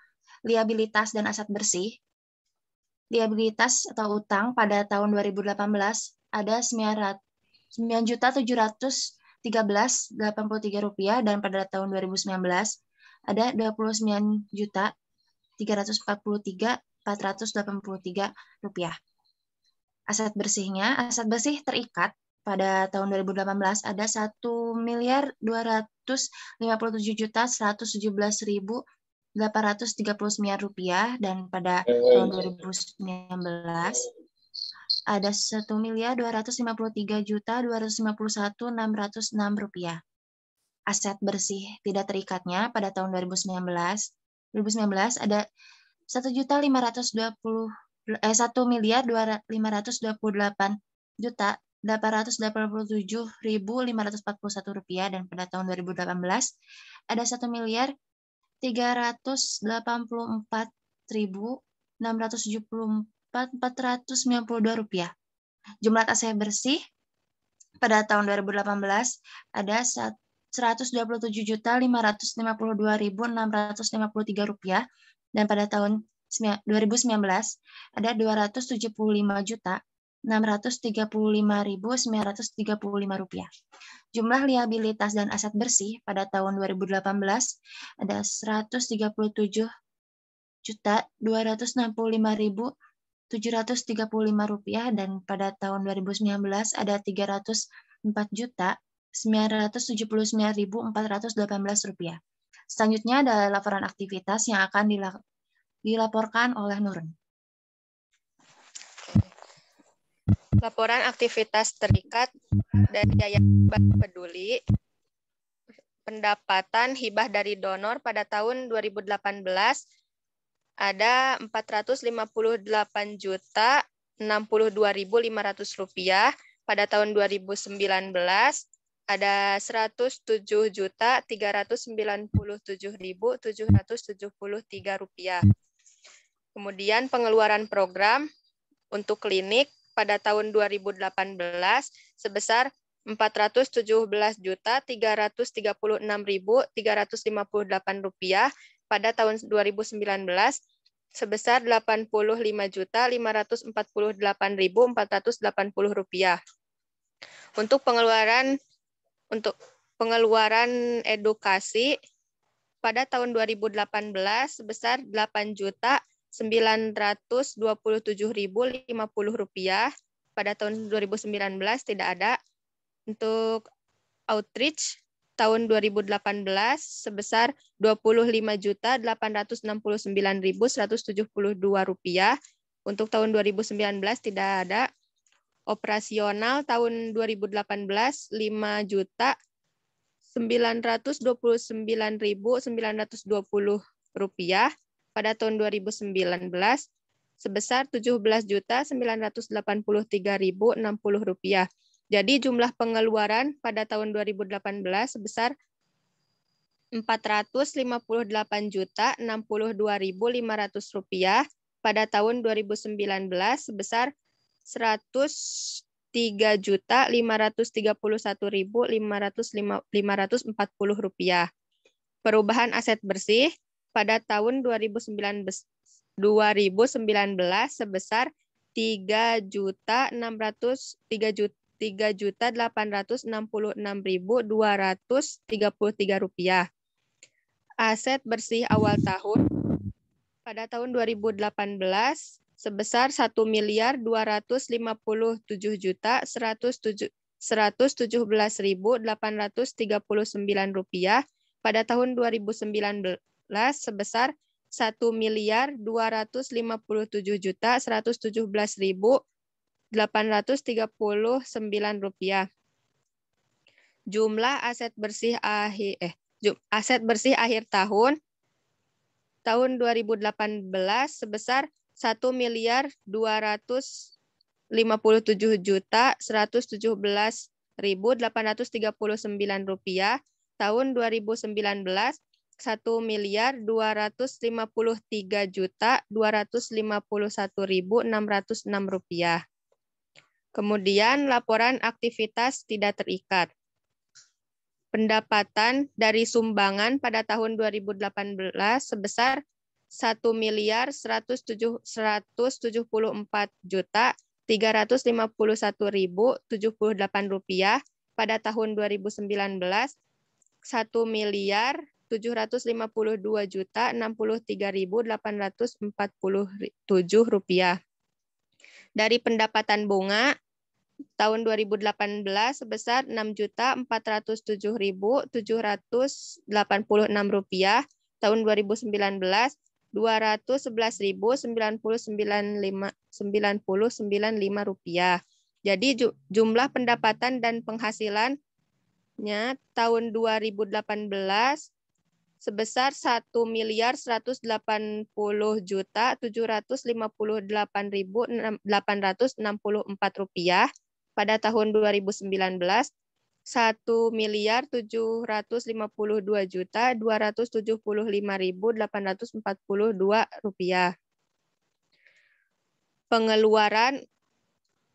S12: liabilitas dan aset bersih. Liabilitas atau utang pada tahun 2018 ada 9.713.083 rupiah, dan pada tahun 2019 ada 29.343.483 rupiah. Aset bersihnya, aset bersih terikat pada tahun 2018 ada 1.257.117.839 rupiah, dan pada tahun 2019 ada 1.253.251.606 rupiah. Aset bersih tidak terikatnya pada tahun 2019 ada 1.528.887.541 rupiah, dan pada tahun 2018 ada 1.384.674.492 rupiah. Jumlah aset bersih pada tahun 2018 ada 127.552.653 rupiah, dan pada tahun 2019 ada 275.635.935 rupiah. Jumlah liabilitas dan aset bersih pada tahun 2018 ada 130.265.735 rupiah, dan pada tahun 2019 ada 304.979.418 rupiah. Selanjutnya adalah laporan aktivitas yang akan dilaporkan oleh Nurun.
S13: Laporan aktivitas terikat dari Yayasan Bali Peduli. Pendapatan hibah dari donor pada tahun 2018 ada 458.062.500 rupiah. Pada tahun 2019 ada 107.397.773 rupiah. Kemudian pengeluaran program untuk klinik pada tahun 2018 sebesar 417.336.358 rupiah. Pada tahun 2019 sebesar 85.548.480 rupiah. Untuk pengeluaran edukasi pada tahun 2018 sebesar 8.927.050 rupiah. Pada tahun 2019 tidak ada. Untuk outreach tahun 2018 sebesar 25.869.172 rupiah. Untuk tahun 2019 tidak ada. Operasional tahun 2018 5.929.920 rupiah. Pada tahun 2019 sebesar 17.983.060 rupiah. Jadi jumlah pengeluaran pada tahun 2018 sebesar 458.062.500 rupiah. Pada tahun 2019 sebesar 103.531.540 rupiah. Perubahan aset bersih pada tahun 2019 sebesar 3.866.233 rupiah. Aset bersih awal tahun pada tahun 2018 sebesar 1.217.117.839 rupiah. Pada tahun 2019 sebesar 1.217.117.839 rupiah. Jumlah aset bersih akhir tahun 2018 sebesar 1.257.117.839 rupiah. Tahun 2019 1.253.251.606 rupiah. Kemudian laporan aktivitas tidak terikat. Pendapatan dari sumbangan pada tahun 2018 sebesar Rp1.354.351.078 pada tahun 2019, Rp1.552.063.847. Dari pendapatan bunga tahun 2018 sebesar Rp6.407.786. Tahun 2019 Rp211.099.95. Jadi jumlah pendapatan dan penghasilannya tahun 2018 sebesar Rp1.758.864. Pada tahun 2019 Rp1.752.275.842. Pengeluaran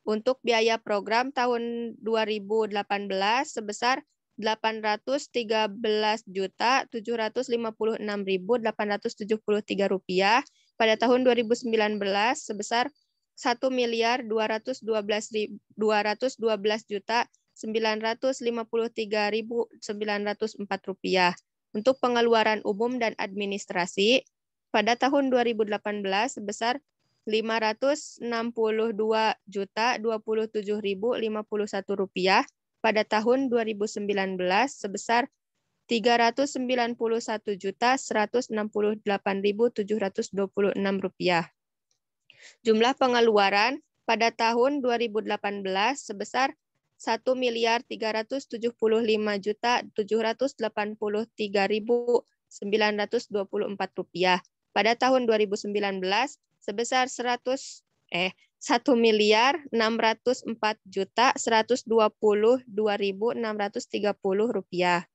S13: untuk biaya program tahun 2018 sebesar Rp813.756.873. Pada tahun 2019 sebesar Rp1.212.953.904. Untuk pengeluaran umum dan administrasi pada tahun 2018 sebesar Rp562.027.051. Pada tahun 2019 sebesar Rp391.168.726. Jumlah pengeluaran pada tahun 2018 sebesar Rp1.373.783.924. Pada tahun 2019 sebesar Rp1.604.122.630.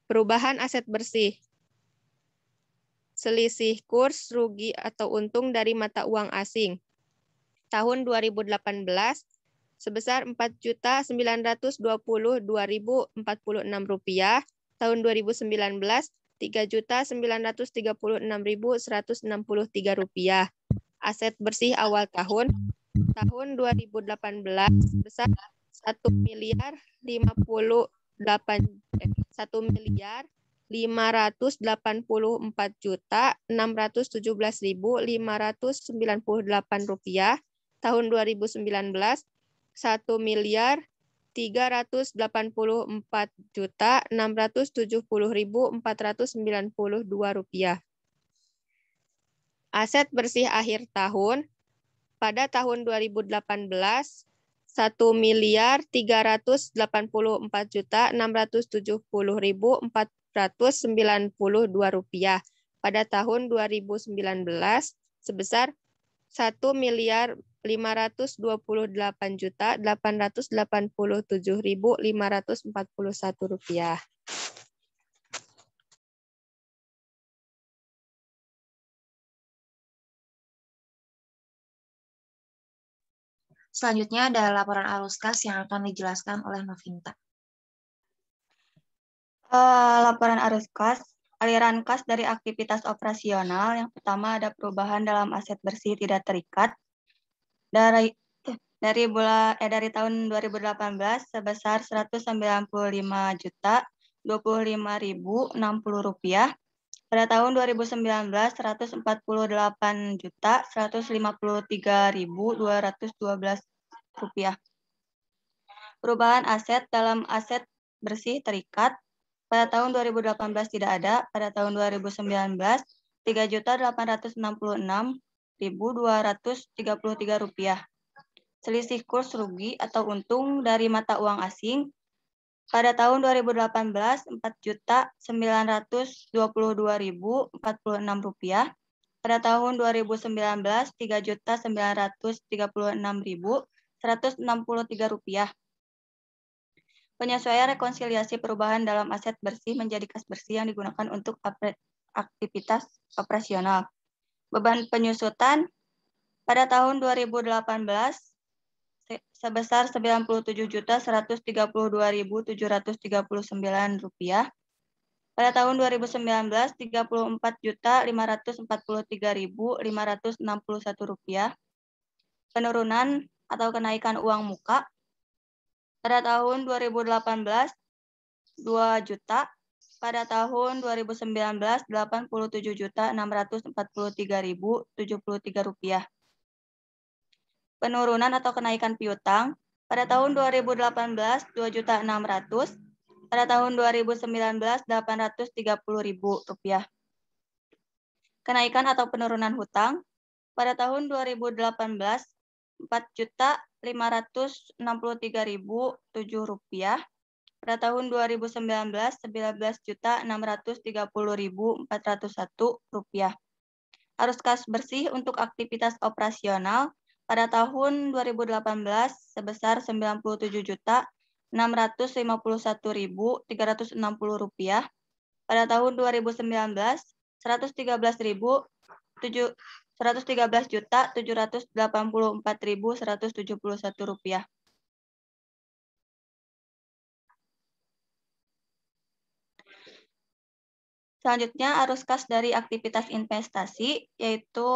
S13: Perubahan aset bersih. Selisih kurs, rugi atau untung dari mata uang asing. Tahun 2018 sebesar Rp4.922.046. Tahun 2019 Rp3.936.163. Aset bersih awal tahun. Tahun 2018 sebesar Rp1.584.617.598. Tahun 2019 Rp1.384.670.492. Aset bersih akhir tahun. Pada tahun 2018 Rp1.384.670.492. Pada tahun 2019 sebesar Rp1.558.887.541.
S12: Selanjutnya ada laporan arus kas yang akan dijelaskan oleh Novinta.
S2: Laporan arus kas, aliran kas dari aktivitas operasional. Yang pertama ada perubahan dalam aset bersih tidak terikat dari tahun 2018 sebesar Rp195.025.060. Pada tahun 2019 Rp148.153.212. Perubahan aset dalam aset bersih terikat. Pada tahun 2018 tidak ada. Pada tahun 2019 Rp3.866.233. Selisih kurs rugi atau untung dari mata uang asing. Pada tahun 2018 Rp4.922.046. Pada tahun 2019 Rp3.936.163. Penyesuaian rekonsiliasi perubahan dalam aset bersih menjadi kas bersih yang digunakan untuk aktivitas operasional. Beban penyusutan pada tahun 2018 sebesar Rp97.132.739. Pada tahun 2019, Rp34.543.561. Penurunan atau kenaikan uang muka. Pada tahun 2018, 2 juta. Pada tahun 2019, Rp87.643.073. Penurunan atau kenaikan piutang. Pada tahun 2018, 2.600.000. Pada tahun 2019, Rp830.000. Kenaikan atau penurunan hutang. Pada tahun 2018, Rp4.563.007. Pada tahun 2019, Rp19.630.401. Arus kas bersih untuk aktivitas operasional pada tahun 2018 sebesar Rp91.651.360. Pada tahun 2019, Rp113.784.171. Selanjutnya, arus kas dari aktivitas investasi, yaitu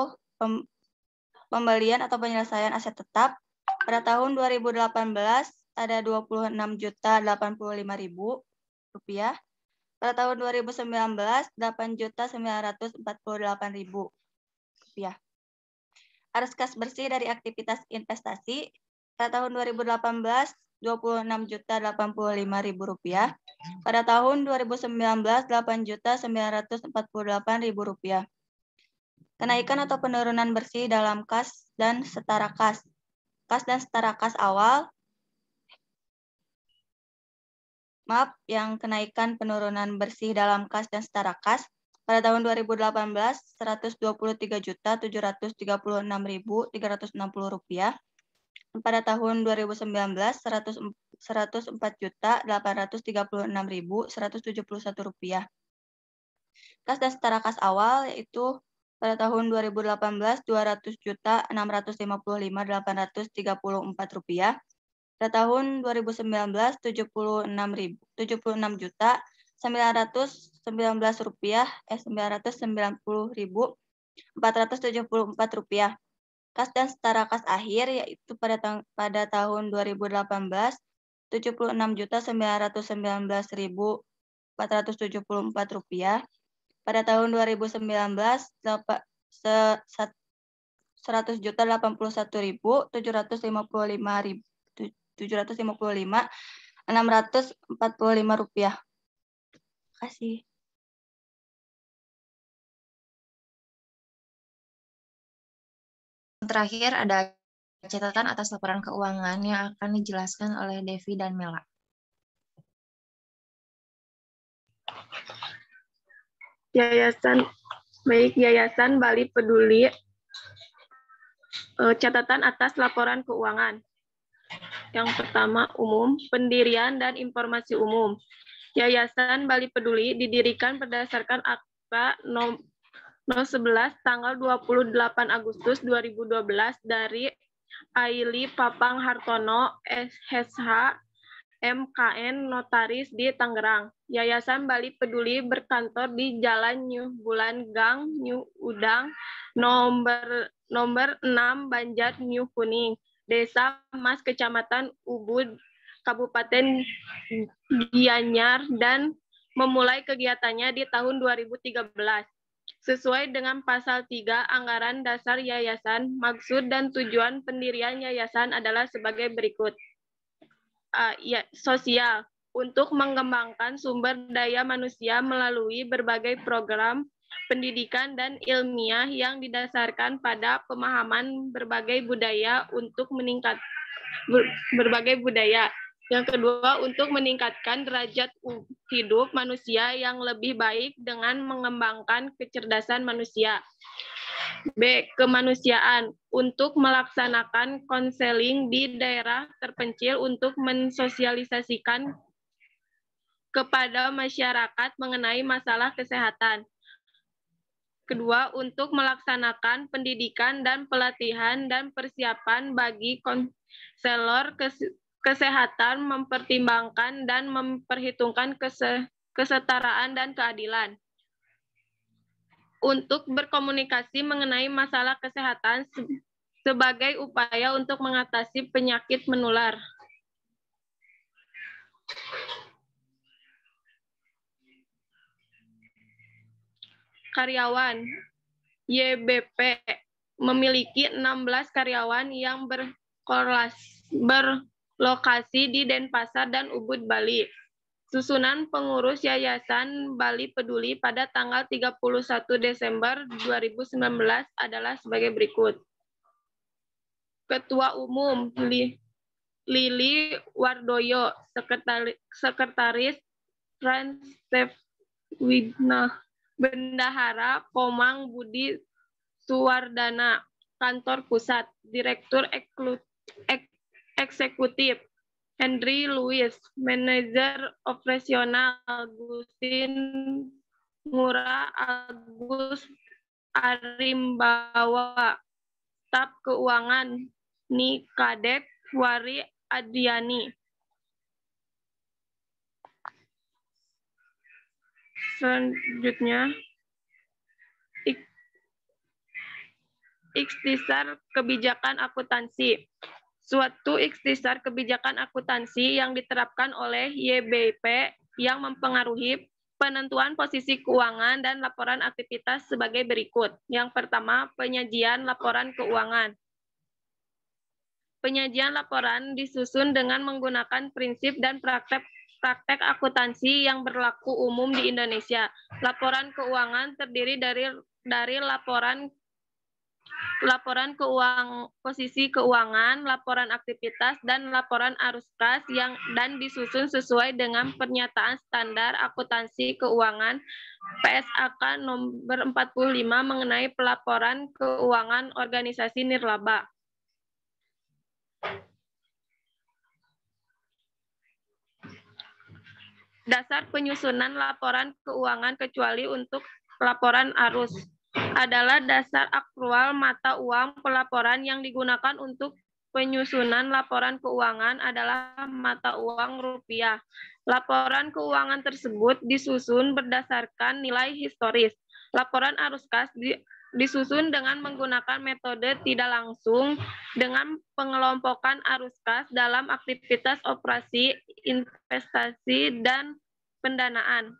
S2: pembelian atau penyelesaian aset tetap. Pada tahun 2018 ada Rp26.085.000. Pada tahun 2019, Rp8.948.000. Arus kas bersih dari aktivitas investasi. Pada tahun 2018, Rp26.085.000. Pada tahun 2019, Rp8.948.000. Kenaikan atau penurunan bersih dalam kas dan setara kas. Kas dan setara kas awal. Yang kenaikan penurunan bersih dalam kas dan setara kas. Pada tahun 2018, Rp123.736.360. Pada tahun 2019, Rp104.836.171. Kas dan setara kas awal, yaitu pada tahun 2018, Rp200.655.834. Pada tahun 2019, Rp990.474. Kas dan setara kas akhir, yaitu pada tahun 2018, Rp76.919.474. Pada tahun 2019, Rp100.881.755.645. Terima kasih.
S12: Terakhir ada catatan atas laporan keuangan yang akan dijelaskan oleh Devi dan Mela.
S6: Yayasan Bali Peduli. Catatan atas laporan keuangan. Yang pertama, umum, pendirian dan informasi umum. Yayasan Bali Peduli didirikan berdasarkan Akta No. 11 tanggal 28 Agustus 2012 dari Aili Papang Hartono, SH, MKN Notaris di Tangerang. Yayasan Bali Peduli berkantor di Jalan New Bulan Gang, New Udang, nomor 6 Banjar New Kuning, Desa Mas, Kecamatan Ubud, Kabupaten Gianyar, dan memulai kegiatannya di tahun 2013. Sesuai dengan pasal 3 Anggaran Dasar Yayasan, maksud dan tujuan pendirian yayasan adalah sebagai berikut. Sosial, untuk mengembangkan sumber daya manusia melalui berbagai program pendidikan dan ilmiah yang didasarkan pada pemahaman berbagai budaya untuk meningkat berbagai budaya. Yang kedua, untuk meningkatkan derajat hidup manusia yang lebih baik dengan mengembangkan kecerdasan manusia. B. Kemanusiaan, untuk melaksanakan konseling di daerah terpencil untuk mensosialisasikan kepada masyarakat mengenai masalah kesehatan. Kedua, untuk melaksanakan pendidikan dan pelatihan dan persiapan bagi konselor kesehatan, mempertimbangkan dan memperhitungkan kesetaraan, dan keadilan. Untuk berkomunikasi mengenai masalah kesehatan sebagai upaya untuk mengatasi penyakit menular. Karyawan YBP memiliki 16 karyawan yang berlokasi di Denpasar dan Ubud, Bali. Susunan pengurus Yayasan Bali Peduli pada tanggal 31 Desember 2019 adalah sebagai berikut. Ketua Umum Lili Wardoyo, Sekretaris Widna, Bendahara Komang Budi Suwardana, Kantor Pusat, Direktur Eksekutif Henry Lewis, Manajer Operasional Gustin Ngurah Agus Arimbawa, Staf Keuangan Nikadek Wari Adiani. Selanjutnya, ikhtisar kebijakan akuntansi. Suatu ikhtisar kebijakan akuntansi yang diterapkan oleh YBP yang mempengaruhi penentuan posisi keuangan dan laporan aktivitas sebagai berikut. Yang pertama, penyajian laporan keuangan. Penyajian laporan disusun dengan menggunakan prinsip dan praktek akuntansi yang berlaku umum di Indonesia. Laporan keuangan terdiri dari laporan posisi keuangan, laporan aktivitas, dan laporan arus kas dan disusun sesuai dengan pernyataan standar akuntansi keuangan PSAK nomor 45 mengenai pelaporan keuangan organisasi nirlaba. Dasar penyusunan laporan keuangan kecuali untuk laporan arus adalah dasar akrual mata uang. Pelaporan yang digunakan untuk penyusunan laporan keuangan adalah mata uang rupiah. Laporan keuangan tersebut disusun berdasarkan nilai historis. Laporan arus kas disusun dengan menggunakan metode tidak langsung dengan pengelompokan arus kas dalam aktivitas operasi, investasi, dan pendanaan.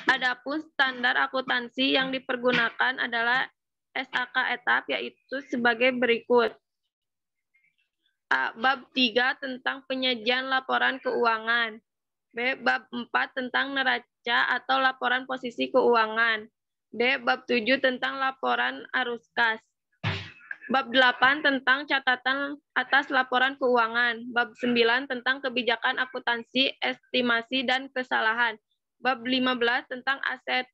S6: Adapun standar akuntansi yang dipergunakan adalah SAK etap, yaitu sebagai berikut. A. Bab 3 tentang penyajian laporan keuangan. B. Bab 4 tentang neraca atau laporan posisi keuangan. D. Bab 7 tentang laporan arus kas. Bab 8 tentang catatan atas laporan keuangan. Bab 9 tentang kebijakan akuntansi, estimasi, dan kesalahan. Bab 15 tentang aset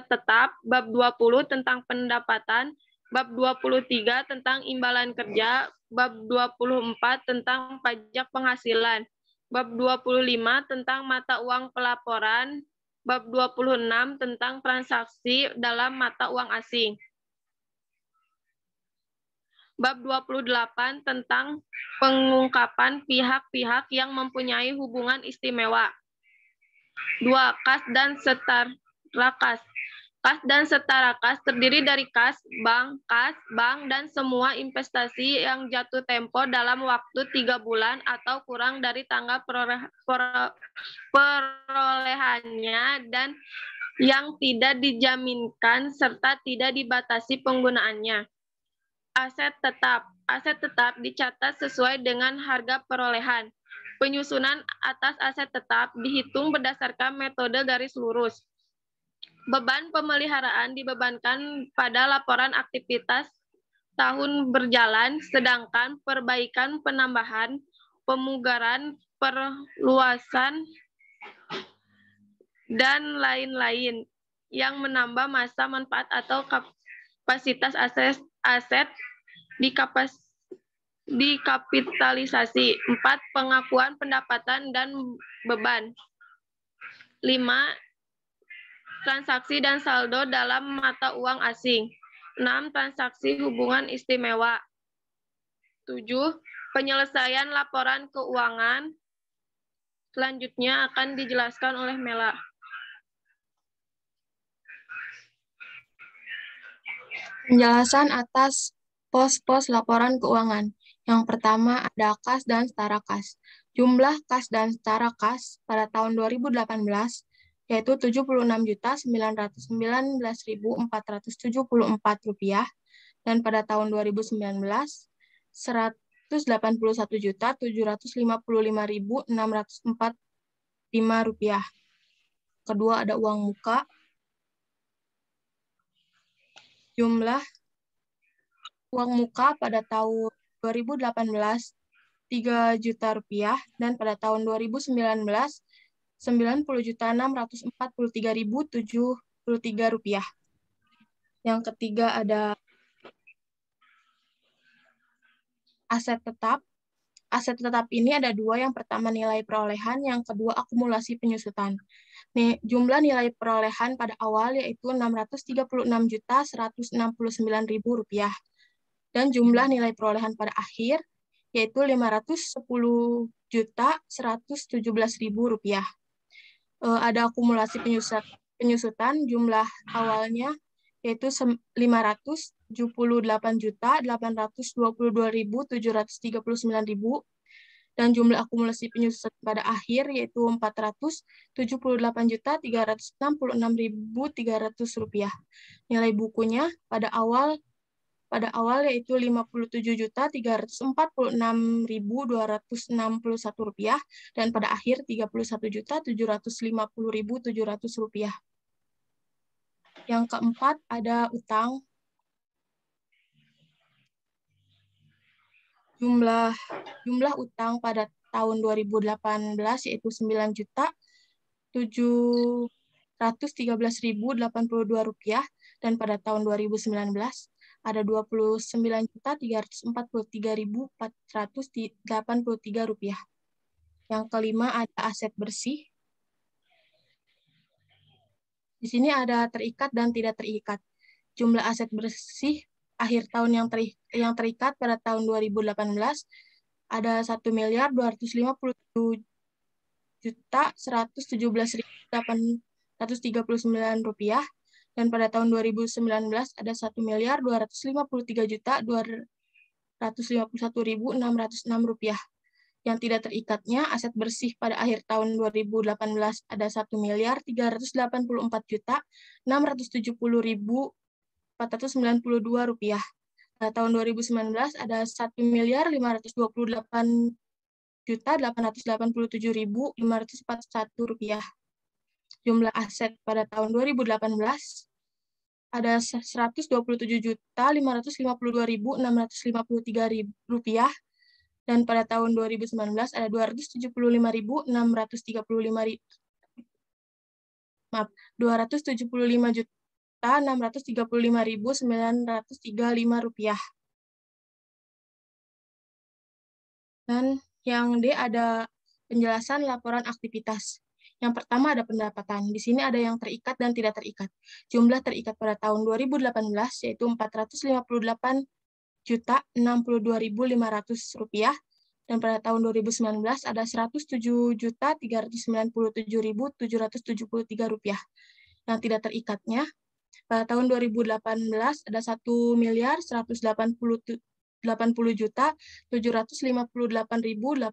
S6: tetap. Bab 20 tentang pendapatan. Bab 23 tentang imbalan kerja. Bab 24 tentang pajak penghasilan. Bab 25 tentang mata uang pelaporan. Bab 26 tentang transaksi dalam mata uang asing. Bab 28 tentang pengungkapan pihak-pihak yang mempunyai hubungan istimewa. 2. Kas dan setara kas. Kas dan setara kas terdiri dari kas, bank, dan semua investasi yang jatuh tempo dalam waktu 3 bulan atau kurang dari tanggal perolehannya dan yang tidak dijaminkan serta tidak dibatasi penggunaannya. Aset tetap. Aset tetap dicatat sesuai dengan harga perolehan. Penyusunan atas aset tetap dihitung berdasarkan metode garis lurus. Beban pemeliharaan dibebankan pada laporan aktivitas tahun berjalan, sedangkan perbaikan, penambahan, pemugaran, perluasan, dan lain-lain yang menambah masa manfaat atau kapasitas aset dikapitalisasi. 4. Pengakuan pendapatan dan beban. 5. Transaksi dan saldo dalam mata uang asing. 6. Transaksi hubungan istimewa. 7. Penyelesaian laporan keuangan. Selanjutnya akan dijelaskan oleh Mela.
S14: Penjelasan atas pos-pos laporan keuangan. Yang pertama ada kas dan setara kas. Jumlah kas dan setara kas pada tahun 2018 yaitu Rp70.419.474 dan pada tahun 2019 Rp181.755.645. Kedua ada uang muka. Jumlah uang muka pada tahun 2018 Rp3 juta dan pada tahun 2019 Rp90.643.073. Yang ketiga ada aset tetap. Aset tetap ini ada dua, yang pertama nilai perolehan, yang kedua akumulasi penyusutan. Jumlah nilai perolehan pada awal yaitu Rp636.169.000 dan jumlah nilai perolehan pada akhir yaitu Rp510.117.000. Ada akumulasi penyusutan, jumlah awalnya yaitu Rp578.822.739.000 dan jumlah akumulasi penyusutan pada akhir yaitu Rp478.366.300. Nilai bukunya pada awal yaitu Rp51.346.261 dan pada akhir Rp31.750.700. Yang keempat ada utang. Jumlah utang pada tahun 2018 yaitu Rp9.713.082 dan pada tahun 2019 ada Rp29.343.483. Yang kelima ada aset bersih. Di sini ada terikat dan tidak terikat. Jumlah aset bersih akhir tahun yang terikat pada tahun 2018 ada Rp1.217.839 dan pada tahun 2019 ada Rp1.251.606. Yang tidak terikatnya aset bersih pada akhir tahun 2018 ada Rp1.384.670.492. Pada tahun 2019 ada Rp1.528.887.541. Jumlah aset pada tahun 2018 ada Rp122.552.653 dan pada tahun 2019 ada Rp275.935. Dan yang D ada penjelasan laporan aktivitas. Yang pertama ada pendapatan. Di sini ada yang terikat dan tidak terikat. Jumlah terikat pada tahun 2018 yaitu Rp458.062.500 dan pada tahun 2019 ada Rp107.397.773. Yang tidak terikatnya pada tahun 2018 ada Rp1.758.864.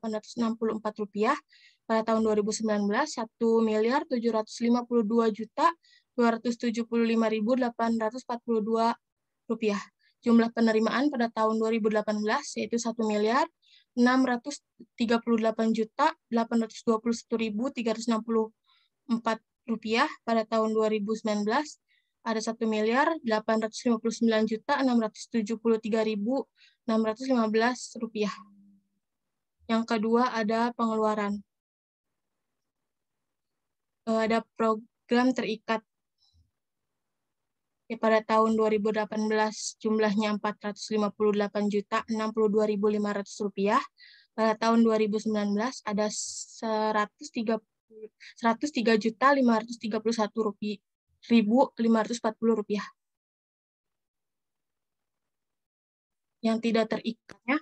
S14: Pada tahun 2019 Rp1.275.275.842. Jumlah penerimaan pada tahun 2018 yaitu Rp1.638.821.364. Pada tahun 2019 ada Rp1.859.673.615. Yang kedua ada pengeluaran. Ada program terikat. Pada tahun 2018 jumlahnya Rp458.062.500. Pada tahun 2019 ada Rp103.531.540. Yang tidak terikatnya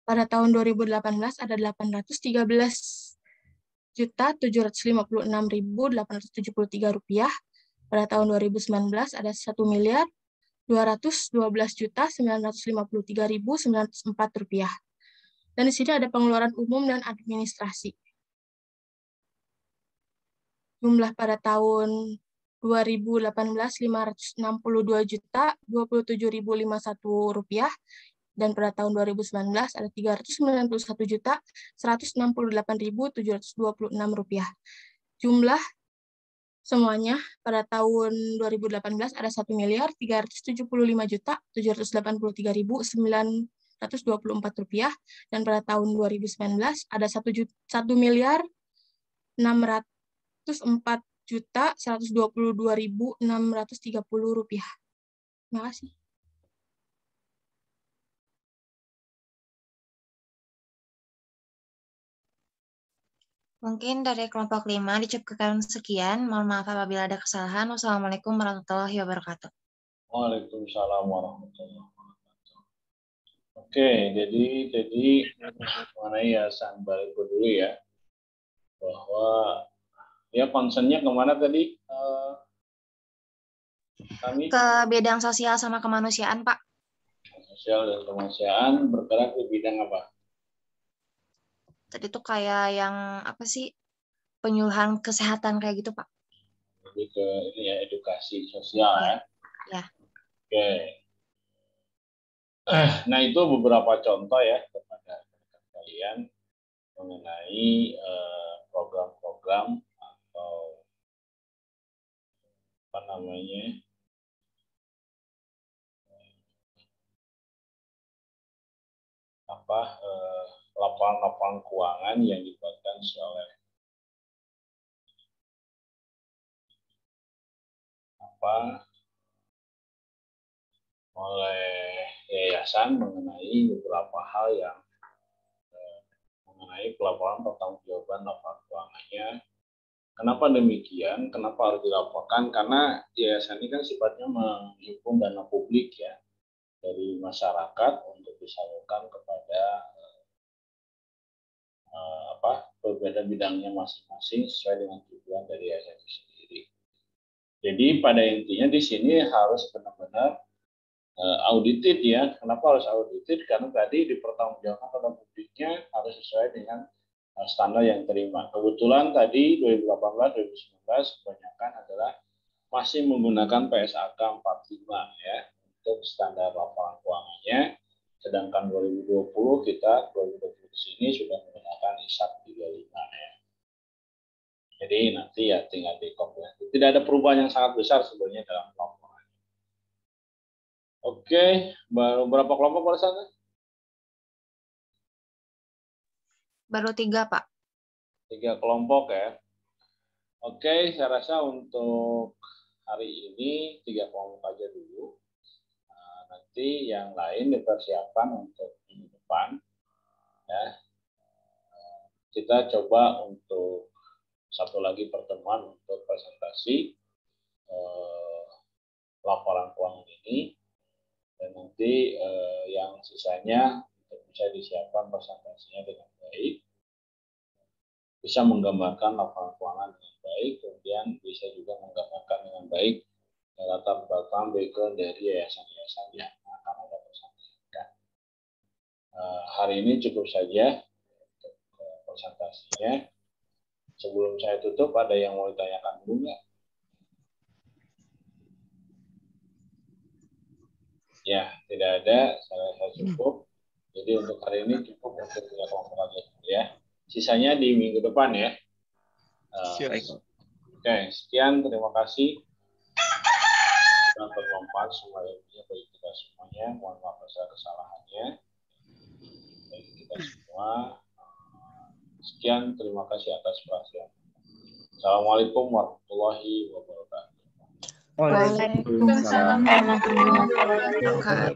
S14: pada tahun 2018 ada Rp813.756.873. Pada tahun 2019 ada 1.212.953.904 rupiah. Dan di sini ada pengeluaran umum dan administrasi. Jumlah pada tahun 2018 562.027.051 rupiah, dan pada tahun 2019 ada 391.168.726 rupiah. Jumlah semuanya pada tahun 2018 ada 1.375.783.924 rupiah, dan pada tahun 2019 ada 1.104.122.630 rupiah. Terima kasih.
S12: Mungkin dari kelompok 5 dicukupkan sekian. Mohon maaf apabila ada kesalahan. Wassalamualaikum warahmatullahi wabarakatuh.
S1: Waalaikumsalam warahmatullahi wabarakatuh. Oke, jadi mengenai yayasan balik peduli ya, bahwa ya concernnya kemana tadi? Kami
S12: Ke bidang sosial sama kemanusiaan, Pak.
S1: sosial dan kemanusiaan bergerak di bidang apa?
S12: Tadi tuh kayak yang apa sih, penyuluhan kesehatan kayak gitu, Pak.
S1: Lebih ke ini ya, edukasi sosial ya.
S12: Ya.
S1: Oke. Nah, itu beberapa contoh ya kepada kalian mengenai program-program atau apa namanya, laporan-laporan keuangan yang dibuatkan oleh yayasan mengenai beberapa hal yang mengenai pelaporan pertanggungjawaban laporan keuangannya. Kenapa demikian? Kenapa harus dilaporkan? Karena yayasan ini kan sifatnya menghimpun dana publik ya dari masyarakat untuk disalurkan kepada berbeda bidangnya masing-masing sesuai dengan tujuan dari yayasan itu sendiri. Jadi pada intinya di sini harus benar-benar audited ya. Kenapa harus audited? Karena tadi dipertanggungjawabkan pada publiknya harus sesuai dengan standar yang terima. Kebetulan tadi 2018-2019 kebanyakan adalah masih menggunakan PSAK 45 ya untuk standar laporan keuangannya. Sedangkan 2020 sini sudah menggunakan ISAK 35 ya. Jadi nanti ya tinggal dikompilasi. Tidak ada perubahan yang sangat besar sebenarnya dalam laporan. Oke, baru berapa kelompok pada sana?
S12: Baru 3, Pak.
S1: 3 kelompok ya. Oke, saya rasa untuk hari ini 3 kelompok aja dulu. Nanti yang lain dipersiapkan untuk minggu depan. Ya. Kita coba untuk satu lagi pertemuan untuk presentasi laporan keuangan ini. Dan nanti yang sisanya bisa disiapkan presentasinya dengan baik, bisa menggambarkan laporan keuangan dengan baik, kemudian bisa juga menggambarkan dengan baik latar belakang background dari yayasan-yayasan yang akan ada presentasikan. Hari ini cukup saja untuk presentasinya. Sebelum saya tutup, ada yang mau ditanyakan dulu nggak? Ya, tidak ada. Saya cukup. Jadi untuk hari ini cukup untuk 3 kelompok aja ya. Sisanya di minggu depan ya. Oke, sekian. Terima kasih. Dan bermanfaat semua ilmunya bagi kita semuanya. Mohon maaf atas kesalahannya bagi kita semua. Sekian. Terima kasih atas perhatian. Assalamualaikum warahmatullahi wabarakatuh.
S12: Waalaikumsalam warahmatullahi wabarakatuh.